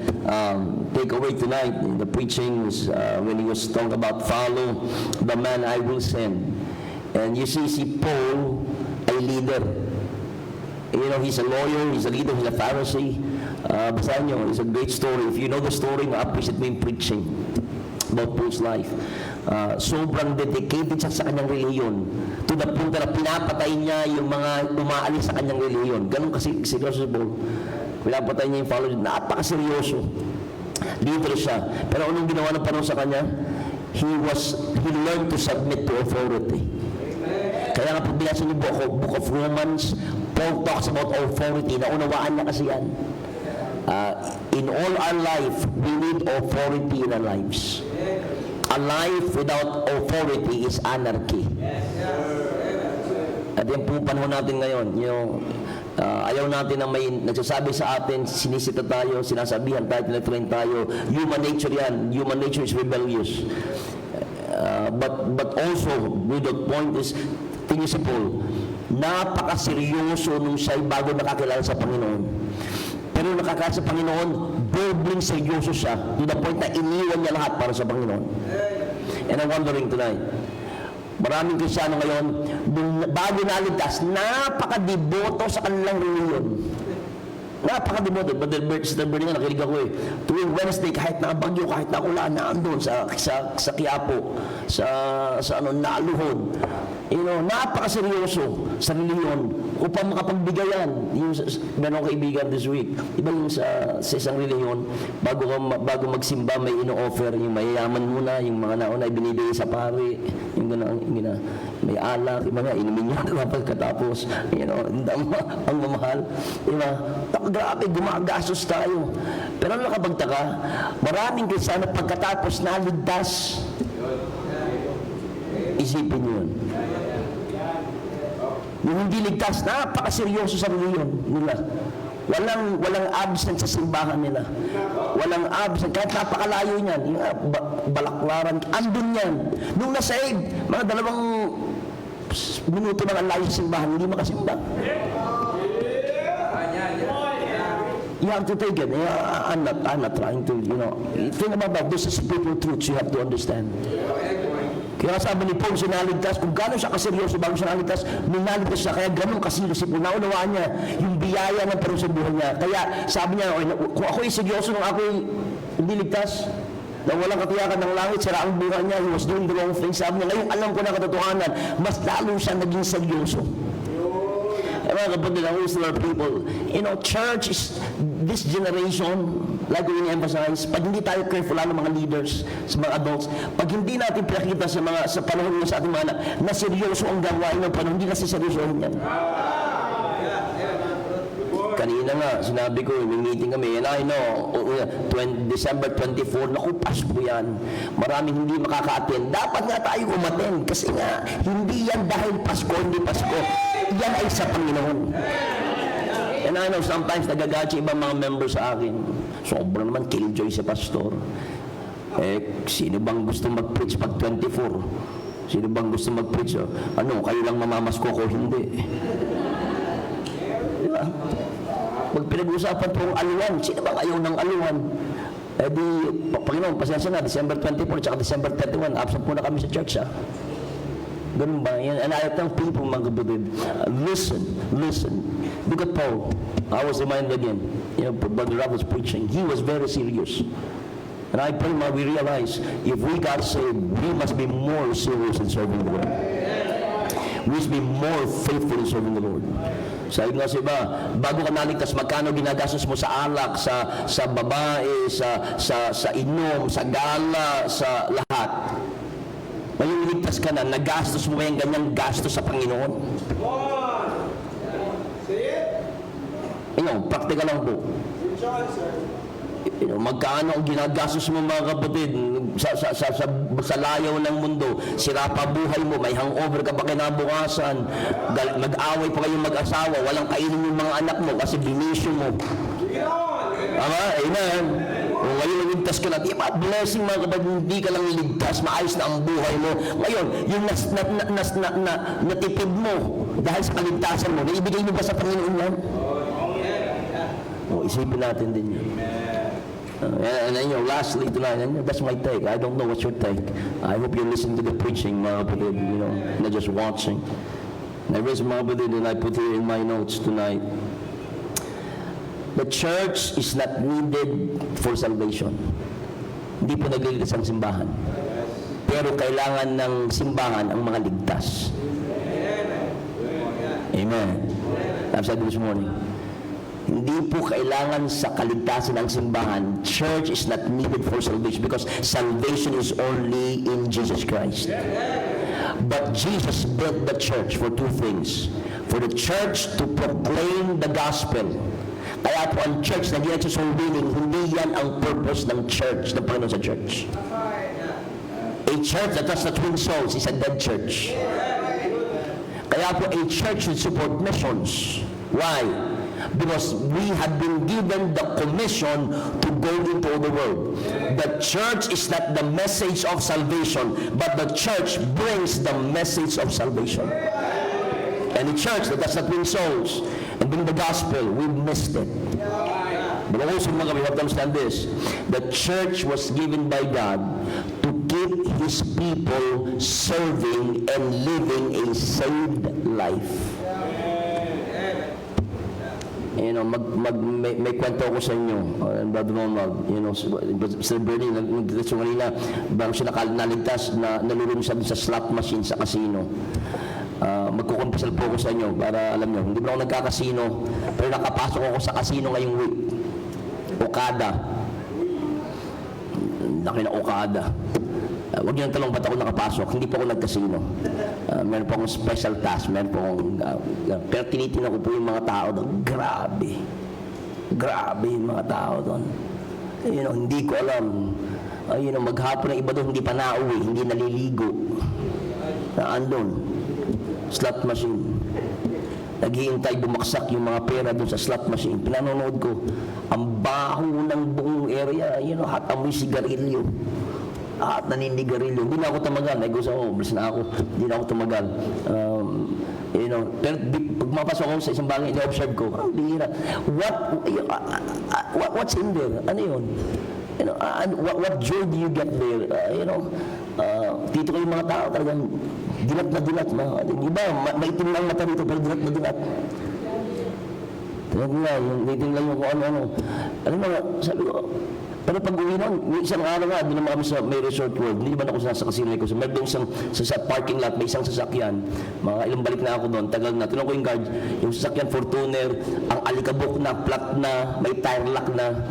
takeaway tonight in the preaching was when he was talking about follow the man I will send. And you see, si Paul ay leader. You know, he's a lawyer, he's a leader, he's a Pharisee. Basahin nyo, it's a great story. If you know the story, ma-appreciate mo yung preaching about Paul's life. Sobrang dedicated siya sa kanyang reliyon. To the point na pinapatay niya yung mga umaalis sa kanyang reliyon. Ganun kasi seryoso si Paul. Pinapatay niya yung followers. Napaka-seryoso. Leader siya. Pero anong ginawa ng panahon sa kanya? He learned to submit to authority. Kaya nga pag binasa niyo Book of Romans, Paul talks about authority. Naunawaan niya kasi yan. In all our life, we need authority in our lives. A life without authority is anarchy. At yung pong panahon natin ngayon, ayaw natin na may nagsasabi sa atin, sinisita tayo, sinasabihan tayo, tinatrain tayo. Human nature yan. Human nature is rebellious. But also, the point is, tingin si Paul, napakaseryoso nung siya'y bago nakakilala sa Panginoon. Pero nakakilala sa Panginoon, dobling seryoso siya to the point na iniwan niya lahat para sa Panginoon. And I'm wondering tonight, maraming Kristiyano ngayon, bago naligtas, napakadeboto sa kanilang reliyon. Napakadeboto. Sister Bernie nga, nakilig ako eh. Tuwing Wednesday, kahit na bagyo, kahit na ulan, naandun sa Quiapo, sa Naaluhod. napakaseryoso sa reliyon upang makapagbigay yan. Yung meron akong kaibigan this week, iba yung sa isang reliyon, bago magsimba may ino-offer, yung mayayaman muna, yung mga nauna ibinibigay sa pari, yung gano'n, may alak, yung mga inumin niya na pagkatapos, ang mamahal. Grabe, gumagastos tayo. Pero nakabagtaka, maraming Kristiyano pagkatapos naligtas. Isipin niyo yun. Yung hindi ligtas, napakaseryoso sa reliyon nila. Walang absent sa simbahan nila. Walang absent, kahit napakalayo niyan. Yung Balaklaran, andun yan. Nung nasave, mga 2 minuto na ang layo sa simbahan, hindi makasimba. You have to take it. I'm not trying to, think about that. This is spiritual truths you have to understand. Kaya sabi ni Paul, sinaligtas, kung gano'n siya kaseryoso bago siya naligtas, naligtas siya, kaya gano'n kaseryoso po, naunawaan niya yung biyaya ng Panginoon sa buhay niya. Kaya sabi niya, kung ako'y seryoso nung ako'y hindi ligtas, na walang katiyakan ng langit, sira ang buhay niya, he was doing the wrong thing. Sabi niya, ngayon alam ko na katotohanan, mas lalo siya naging seryoso. Mga kapatid, I always tell people, church is this generation, like we emphasize, pag hindi tayo careful, lalo mga leaders, sa mga adults, pag hindi natin pinakita sa panahon sa ating mga anak, na seryoso ang gawain ng panahon, hindi kasi seryosohin yan. Kanina nga, sinabi ko, may meeting kami, and I know, December 24, naku, Pasko yan. Maraming hindi makaka-attend. Dapat nga tayo umattend, kasi nga, hindi yan dahil Pasko, hindi Pasko. Yan ay sa Panginoon. And I know, sometimes nagagalit ibang mga members sa akin. Sobrang naman killjoy si pastor. Sino bang gusto mag-preach pag 24? Sino bang gusto mag-preach? Kayo lang mamamasko ko, hindi. Diba? Pag pinag-usapan itong aluwan, sino bang ayaw ng aluwan? Panginoon, pasensya na, December 24 at December 31, absent muna kami sa church, ha? Ganun ba? And I tell people, mga kapatid, listen. Look at Paul. I was reminded again, Brother Rob was preaching. He was very serious. And I pray we realize, if we got saved, we must be more serious in serving the Lord. We must be more faithful in serving the Lord. Sabi nga sa iba, bago ka naligtas, magkano ginagastos mo sa alak, sa babae, sa inom, sa gala, sa lahat. Ngayon iligtas ka na, nagastos mo ba yung ganyang gastos sa Panginoon? Praktika lang po. Magkano ang ginagastos mo mga kapatid sa layaw ng mundo, sira pa buhay mo, may hangover ka pa kinabukasan, mag-away pa kayong mag-asawa, walang kainin yung mga anak mo kasi binisyo mo. Tama? Amen. Kung ngayon ligtas ka na, diba, blessing mga kapatid, hindi ka lang ligtas, maayos na ang buhay mo. Ngayon, yung natipid mo dahil sa kaligtasan mo, naibigay mo ba sa Panginoon yan? Isipin natin din yun. And lastly tonight, that's my take. I don't know what's your take. I hope you're listening to the preaching, mga kapatid, not just watching. And I raise mga kapatid, and I put here in my notes tonight. The church is not needed for salvation. Hindi po nagliligtas ang simbahan. Pero kailangan ng simbahan ang mga ligtas. Amen. I've said this morning. Hindi po kailangan sa kaligtasan ng simbahan. Church is not needed for salvation because salvation is only in Jesus Christ. But Jesus built the church for 2 things. For the church to proclaim the gospel. Kaya po ang church na ginagsusulbiling, hindi yan ang purpose ng church, ng Panginoon sa church. A church that does not win souls is a dead church. Kaya po a church should support missions. Why? Because we have been given the commission to go into the world. The church is not the message of salvation, but the church brings the message of salvation. And the church that does not win souls and bring the gospel, we missed it. But also, we have to understand this. The church was given by God to keep His people serving and living a saved life. May kwento ako sa inyo, Brother Ronald, Sir Bernie, nagdito kanina, bago siya naligtas, nalulong siya sa slot machine sa casino. magkukumpisal po ako sa inyo para alam nyo, hindi mo ako nagkakasino, pero nakapasok ako sa casino ngayong week. Okada. Laki na Okada. Huwag niyo nang talong ba't ako nakapasok. Hindi po ako nagkasino. Meron po akong special task. Meron po akong... pero tinitingnan ko po yung mga tao doon. Grabe. Grabe yung mga tao doon. Hindi ko alam. Maghapon ng iba doon, hindi pa nauwi, hindi naliligo. Andun. Slot machine. Naghihintay bumaksak yung mga pera doon sa slot machine. Pinanonood ko. Ang baho ng buong area. Hat amoy sigarilyo. At naninigarilyo. Hindi na ako tumagal. Ay gusto ko, blis na ako. Hindi na ako tumagal. Pero pag mapasok ako sa isang bagay, ina-observe ko, ang bihira. What's in there? Ano yun? What joy do you get there? Dito ko yung mga tao talagang dilat na dilat. Iba, maitim lang mata rito, pero dilat na dilat. Dilat nga, maitim lang yung kung ano-ano. Alam mo, sabi ko, pero pag uwi nun, isang araw nga, doon naman kami sa may resort world, hindi naman ako sa casino ko. Meron doon sa parking lot, may isang sasakyan. Mga ilang balik na ako doon, tagal na. Tinanong ko yung guard, yung sasakyan Fortuner, ang alikabok na, flat na, may tire lock na.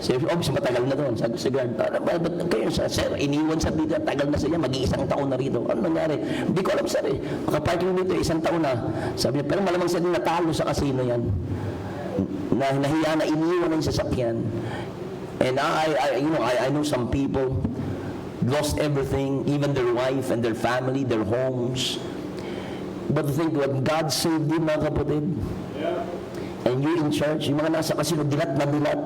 Sabi, obviously matagal na doon. Sabi sa guard, ba't kayo sir, iniwan sa dito, tagal na siya, mag-iisang taon na rito. Ano nangyari? Hindi ko alam sir eh. Makaparking dito, isang taon na. Sabi niya, pero malamang siya natalo sa casino yan. Nahiya na iniwan na yung sasakyan. And I know some people lost everything, even their wife and their family, their homes. But to think what God saved them, mga kapatid. And you in church, yung mga nasa casino, dilat na dilat.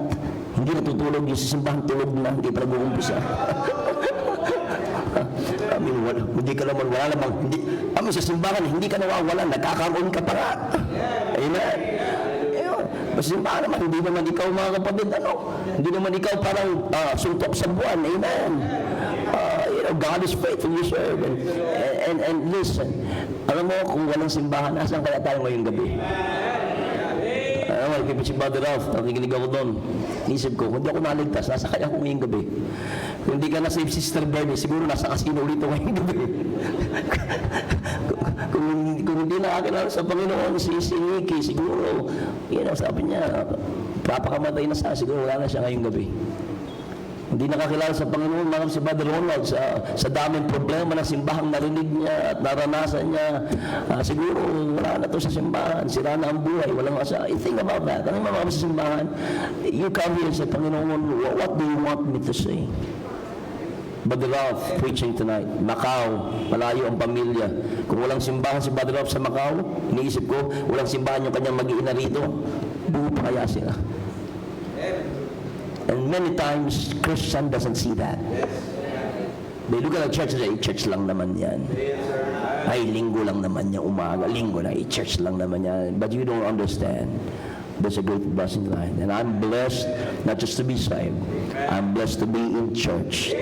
Hindi natutulog, yung sisimbahan tulog na, hindi pa nag-uumpisa. Hindi ka naman, wala namang, sa simbahan, hindi ka nawawala, nagkakaroon ka pa nga. Amen. Basta simbahan naman, hindi naman ikaw mga kapatid, hindi naman ikaw parang suntok sa buwan. Amen. God is faithful, you serve. And listen, alam mo, kung walang simbahan, nasan kaya tayo ngayong gabi? Kaya si Brother Ralph, nakikinig ako doon. Isip ko, kung hindi ako naligtas, nasa kaya ako ngayong gabi. Kung hindi ka na-save Sister Bernie, siguro nasa casino ulit ako ngayong gabi. kung hindi nakakilala sa Panginoon si Nikki, siguro, sabi niya, papakamatay na siya, siguro wala na siya ngayong gabi. Hindi nakakilala sa Panginoon, mga si Brother Ronald, sa daming problema ng simbahang narinig niya at naranasan niya, siguro wala na to sa simbahan, sira na ang buhay, walang asa. Think about that. Anong mga sa simbahan? You come here and say, Panginoon, what do you want me to say? Brother Ralph preaching tonight. Macau, malayo ang pamilya. Kung walang simbahan si Brother Ralph sa Macau, iniisip ko, walang simbahan yung kanyang mag-iina rito, buo pa kaya sila. And many times, Christian doesn't see that. They look at the church and say, church lang naman yan. Ay, linggo lang naman yan, umaga. Linggo na, church lang naman yan. But you don't understand. There's a great blessing tonight. And I'm blessed not just to be saved. I'm blessed to be in church.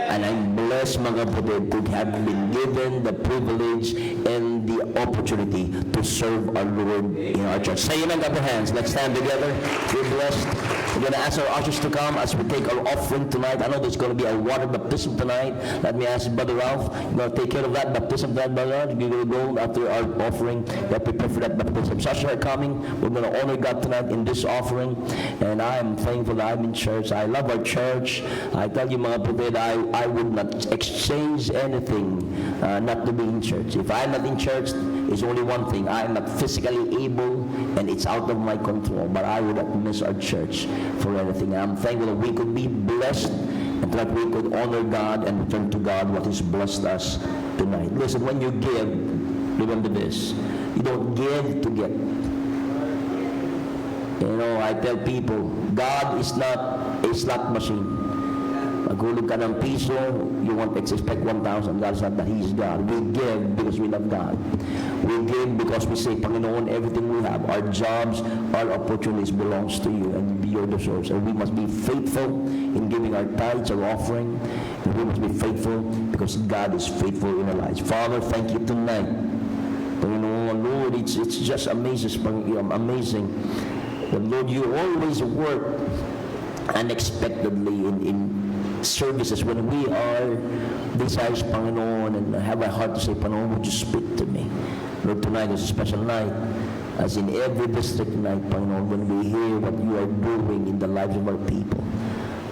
And I'm blessed, mga kapatid, to have been given the privilege and the opportunity to serve our Lord in our church. Say amen, clap your hands. Let's stand together. We're blessed. We're going to ask our ushers to come as we take our offering tonight. I know there's going to be a water baptism tonight. Let me ask Brother Ralph. You're going to take care of that baptism tonight, Brother Ralph. You're going to go after our offering. We're prepared for that baptism. So ushers are coming. We're going to honor God tonight in this offering. And I am thankful that I'm in church. I love our church. I tell you, mga kapatid, I would not exchange anything not to be in church. If I'm not in church, it's only one thing. I am not physically able, and it's out of my control. But I would not miss our church for anything. I'm thankful that we could be blessed and that we could honor God and return to God what He's blessed us tonight. Listen, when you give, remember this. You don't give to get. I tell people, God is not a slot machine. Maghulog ka ng piso, you won't expect 1,000. God is not that. He is God. We give because we love God. We give because we say, Panginoon, everything we have, our jobs, our opportunities belongs to you, and you're the source. And we must be faithful in giving our tithes, our offering, and we must be faithful because God is faithful in our lives. Father, thank you tonight. Panginoon, Lord, it's just amazing. That, Lord, you always work unexpectedly in services, when we are desires, Panginoon, and have a heart to say, Panginoon, would you speak to me? Lord, tonight is a special night, as in every district night, Panginoon, when we hear what you are doing in the lives of our people.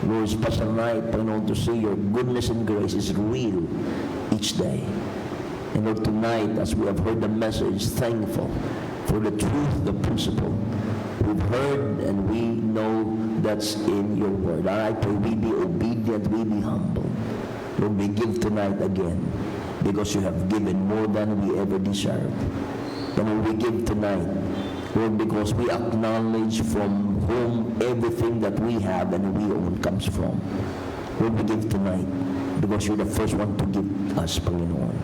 Lord, special night, Panginoon, to see your goodness and grace is real each day. And Lord, tonight, as we have heard the message, thankful for the truth, the principle we've heard, and we know that's in your word. And I pray we be obedient, we be humble. Lord, we give tonight again, because you have given more than we ever deserve. And Lord, we give tonight, Lord, because we acknowledge from whom everything that we have and we own comes from. Lord, we give tonight, because you're the first one to give us, Panginoon.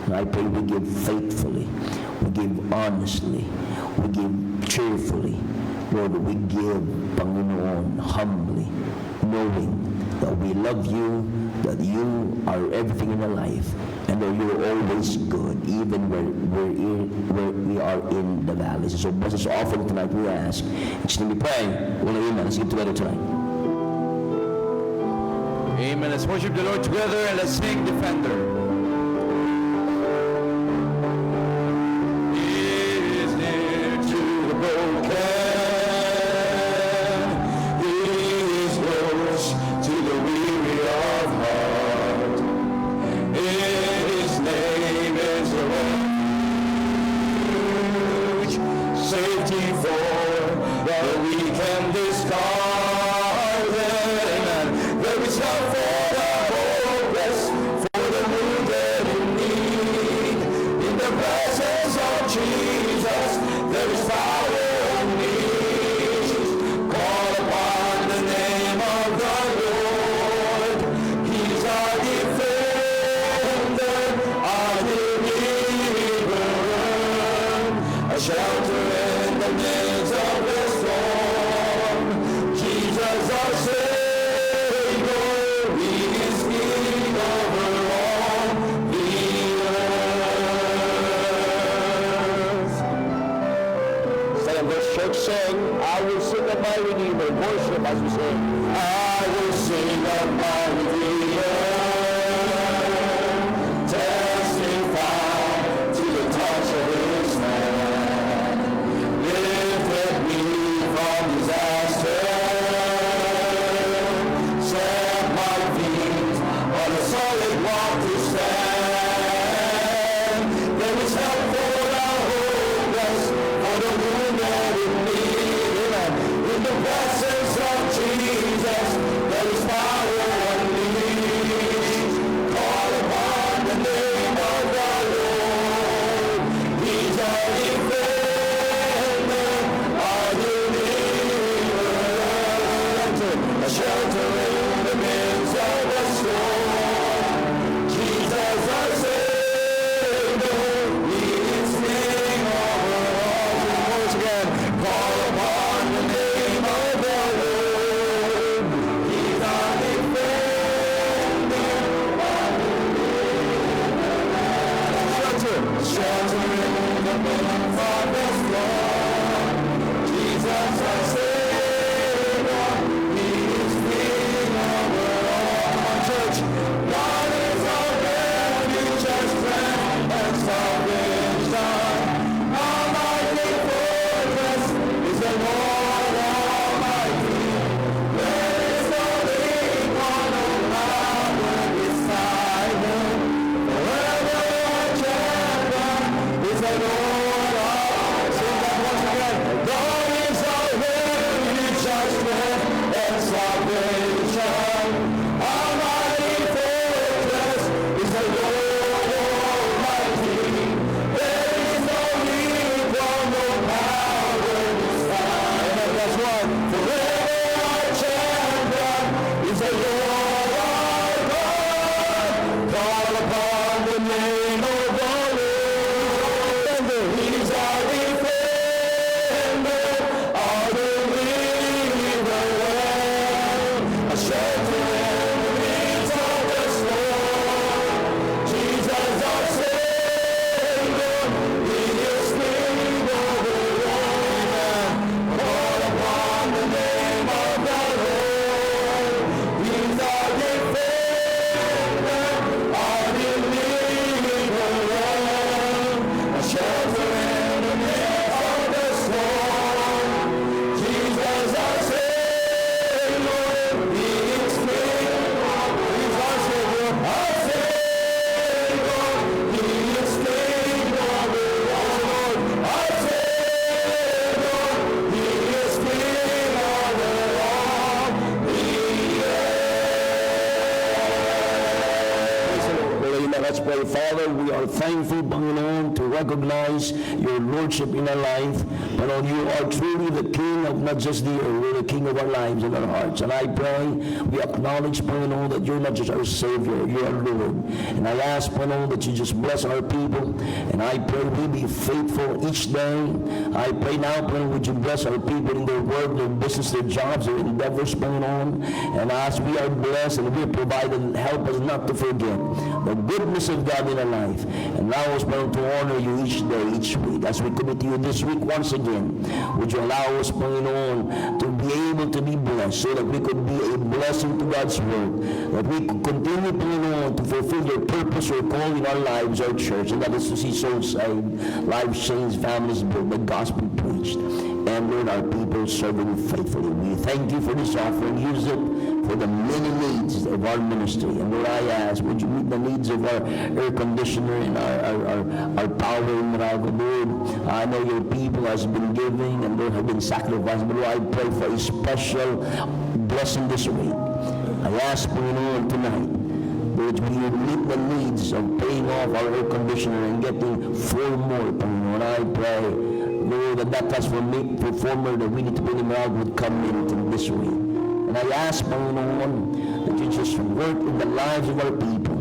And I pray we give faithfully, we give honestly, we give cheerfully. Lord, we give, Panginoon, humbly, knowing that we love you, that you are everything in our life, and that you're always good, even where we are in the valleys. So bless us offering tonight, we ask. It's name we pray. Well, amen. Let's get together tonight. Amen. Let's worship the Lord together and let's sing Defender. pray, Father, we are thankful, Panginoon, to recognize your Lordship in our life. Panginoon, you are truly the King of not just the earth, you're the King of our lives and our hearts. And I pray, we acknowledge, Panginoon, that you're not just our Savior, you're our Lord. And I ask, Panginoon, that you just bless our people. And I pray we be faithful each day. I pray now, Panginoon, would you bless our people in their work, their business, their jobs, their endeavors, Panginoon. And as we are blessed and we are provided, help us not to forget the goodness of God in our life. And allow us, Panginoon, to honor you each day, each week. As we commit to you this week once again, would you allow us, Panginoon, to be able to be blessed so that we could be a blessing to God's word, that we could continue, Panginoon, to fulfill your purpose, your call in our lives, our church, and that is to see souls saved, lives changed, families built, the gospel preached, and Lord, our people serving you faithfully. We thank you for this offering. Use it for the many needs of our ministry. And Lord, I ask, would you meet the needs of our air conditioner and our power in Moraga, Lord. I know your people has been giving and Lord have been sacrificing, but Lord, I pray for a special blessing this week. I ask, Panginoon, tonight, Lord, we will meet the needs of paying off our air conditioner and getting 4 more, Panginoon. I pray, Lord, that transformer that we need to bring him out would come into this week. And I ask, Panginoon, that you just work in the lives of our people.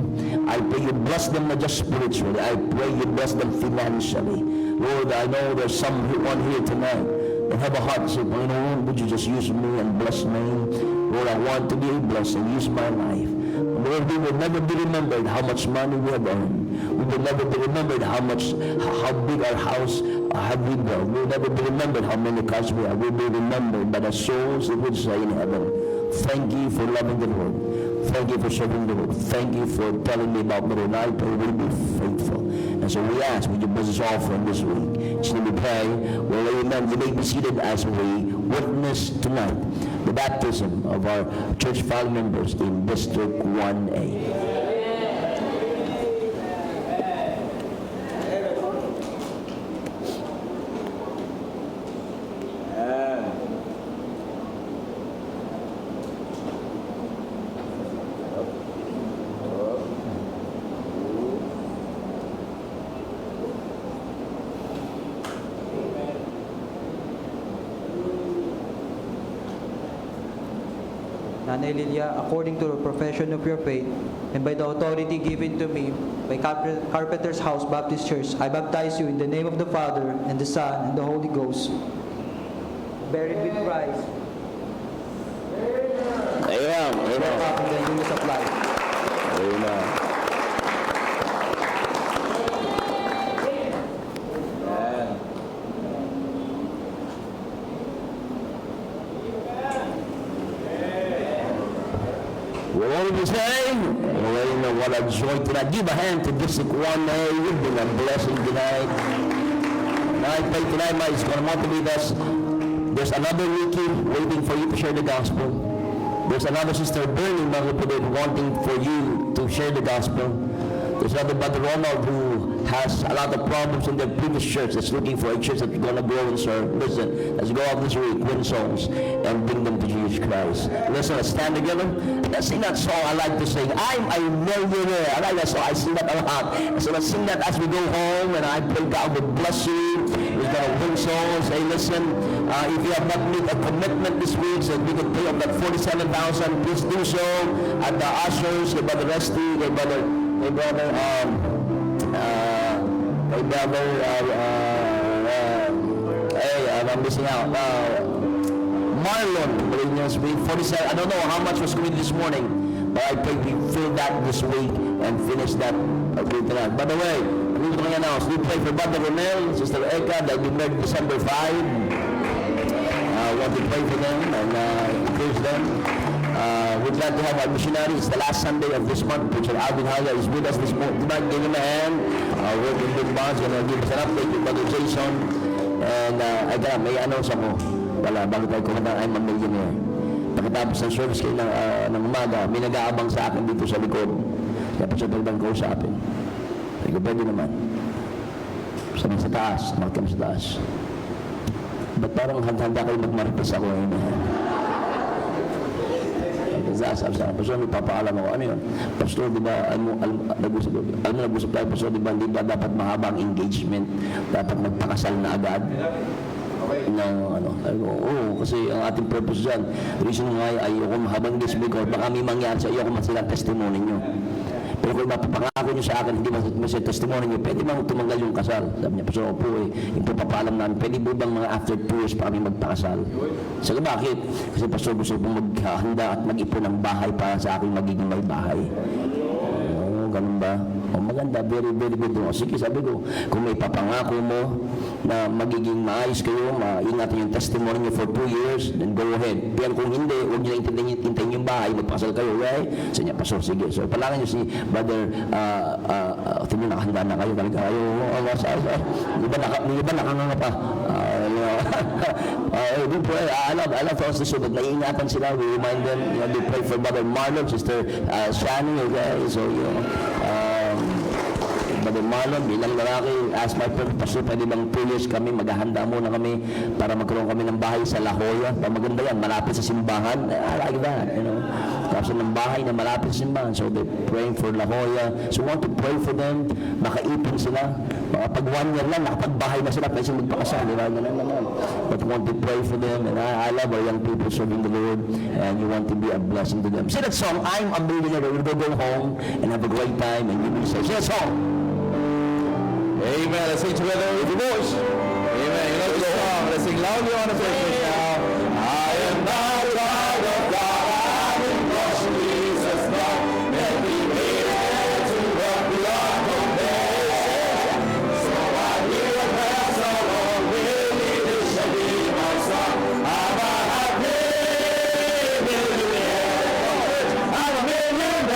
I pray you bless them not just spiritually. I pray you bless them financially. Lord, I know there's someone here tonight that have a heart to say, Panginoon, would you just use me and bless me? Lord, I want to be a blessing. Use my life. Lord, we will never be remembered how much money we have earned. We will never be remembered how big our house have we built. We will never be remembered how many cars we have. We will be remembered by the souls that would say in heaven, thank you for loving the Lord. Thank you for serving the Lord. Thank you for telling me about the Lord. I pray we'll be faithful. And so we ask, would you bless us offering this week? So we pray, well, amen. You may be seated as we witness tonight the baptism of our church family members in District 1A. Nanay Lilia, according to the profession of your faith, and by the authority given to me by Carpenter's House Baptist Church, I baptize you in the name of the Father, and the Son, and the Holy Ghost. Buried with Christ. Amen. Walk Amen. up in the newness of life. Amen. What did you say? Well, you know what a joy tonight. Give a hand to District 1A. You've been a blessing tonight. And I pray tonight, Mike, is going to motivate us. There's another Nikki waiting for you to share the gospel. There's another Sister Bernie wanting for you to share the gospel. There's another Brother Ronald who has a lot of problems in their previous church that's looking for a church that's going to grow and serve. Listen, let's go out this week, win souls, and bring them to Jesus Christ. Listen, let's stand together. Let's sing that song I like to sing. I'm a millionaire. I like that song. I sing that a lot. So let's sing that as we go home, and I pray God will bless you. We're going to win souls. Hey, listen, if you have not made a commitment this week so that we can pay up that $47,000, please do so at the ushers, your brother Rusty, your brother, I'm missing out. Marlon, believe me, this week, 47. I don't know how much was committed this morning, but I pray we fill that this week and finish that with tonight. By the way, we're going to announce, we pray for Brother Ronel, Sister Eka, that we married December 5. Want to pray for them and encourage them. We're glad to have our missionary. It's the last Sunday of this month. Preacher Alvin Haya is with us this morning. Tonight, give him a hand. Working with bonds, going to give us an update with Brother Jason. And again, may announce ako. Wala, bago tayo kumanda, I'm a millionaire. Pagkatapos ng service kayo ng umaga, may nag-aabang sa akin dito sa likod. Kaya pa siya talagang kausapin. Sabi ko, pwede naman. Sabi sa taas, makikam sa taas. Ba't parang handa kayo magmarites ako ngayon? sabi sa akin, Pastor, may papaalam ako. Ano yun? Pastor, di ba, nag-usap tayo, Pastor, di ba, hindi ba dapat mahaba ang engagement? Dapat magpakasal na agad? Ng ano, sabi ko, oo, kasi ang ating purpose dyan, reason why ayoko mahabang engagement ko, baka may mangyari sa iyo kung masila testimony nyo. Pero kung mapapangako nyo sa akin, hindi masaya testimony nyo, pwede bang tumanggal yung kasal? Sabi niya, Pastor, opo yung papapaalam namin, pwede ba bang mga after 2 years pa kami magpakasal? Sabi, bakit? Kasi Pastor, gusto kong maghahanda at mag-ipon ng bahay para sa aking magiging may bahay. Ganun ba? O maganda, very, very good. O sige, sabi ko, kung may papangako mo na magiging maayos kayo, maingatan yung testimony nyo for 2 years, then go ahead. Pero kung hindi, huwag nyo na hintayin yung bahay, magpakasal kayo, right? Sabi niya, Pastor, sige. So, palangin nyo si Brother, tingin nakahanda na kayo, talaga kayo, di ba nakanganga pa? I love us to show that naiingatan sila, we remind them, they pray for Brother Marlon, Sister Shani, okay? So, Brother Marlon, bilang lalaki, as my Pastor, pwede bang 2 years kami, maghahanda muna kami para magkaroon kami ng bahay sa La Jolla. Maganda yan, malapit sa simbahan. I like that, Tapos ng bahay na malapit sa simbahan. So they're praying for La Jolla. So we want to pray for them, makaipon sila. Pag 1 year lang, nakapagbahay na sila, pwede silang magpakasal. But we want to pray for them, and I love our young people serving the Lord, and we want to be a blessing to them. Say that song, I'm a millionaire. We'll go home and have a great time, and you will say, say that song. Amen. Let's sing together with your voice. Amen. You know the song. Let's sing loudly on the face now. I am not a child of God. I'm in Christ Jesus now. Let me be there to walk beyond compassion. So I hear a prayer so long. Really, this shall be my song. I'm a happy millionaire. I'm a millionaire.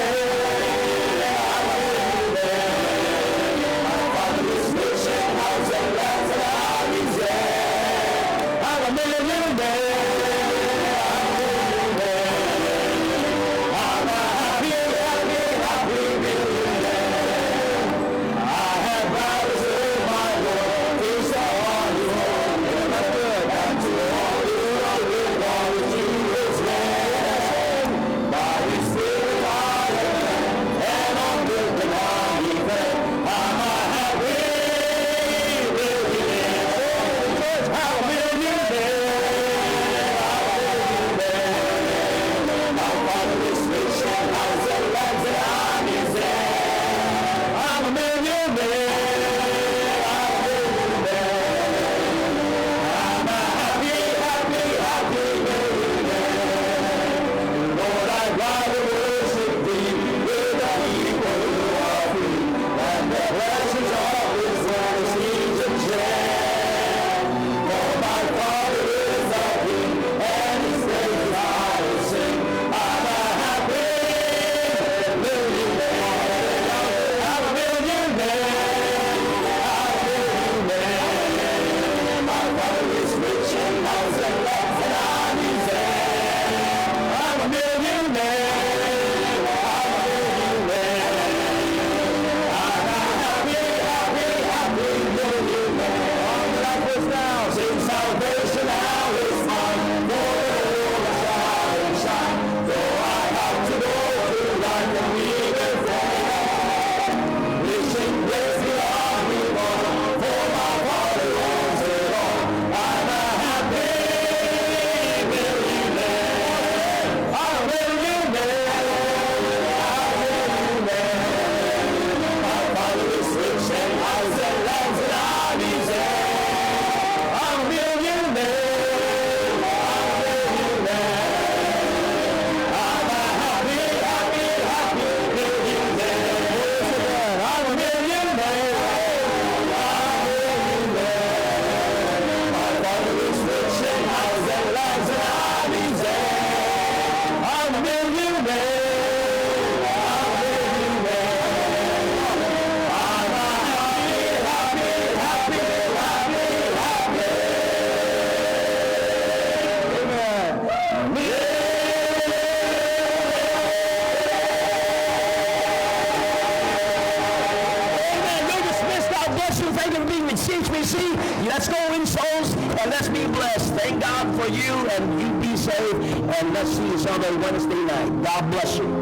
Thank you for being with CHBC. Let's go win souls and let's be blessed. Thank God for you, and you be safe, and let's see each other Wednesday night. God bless you.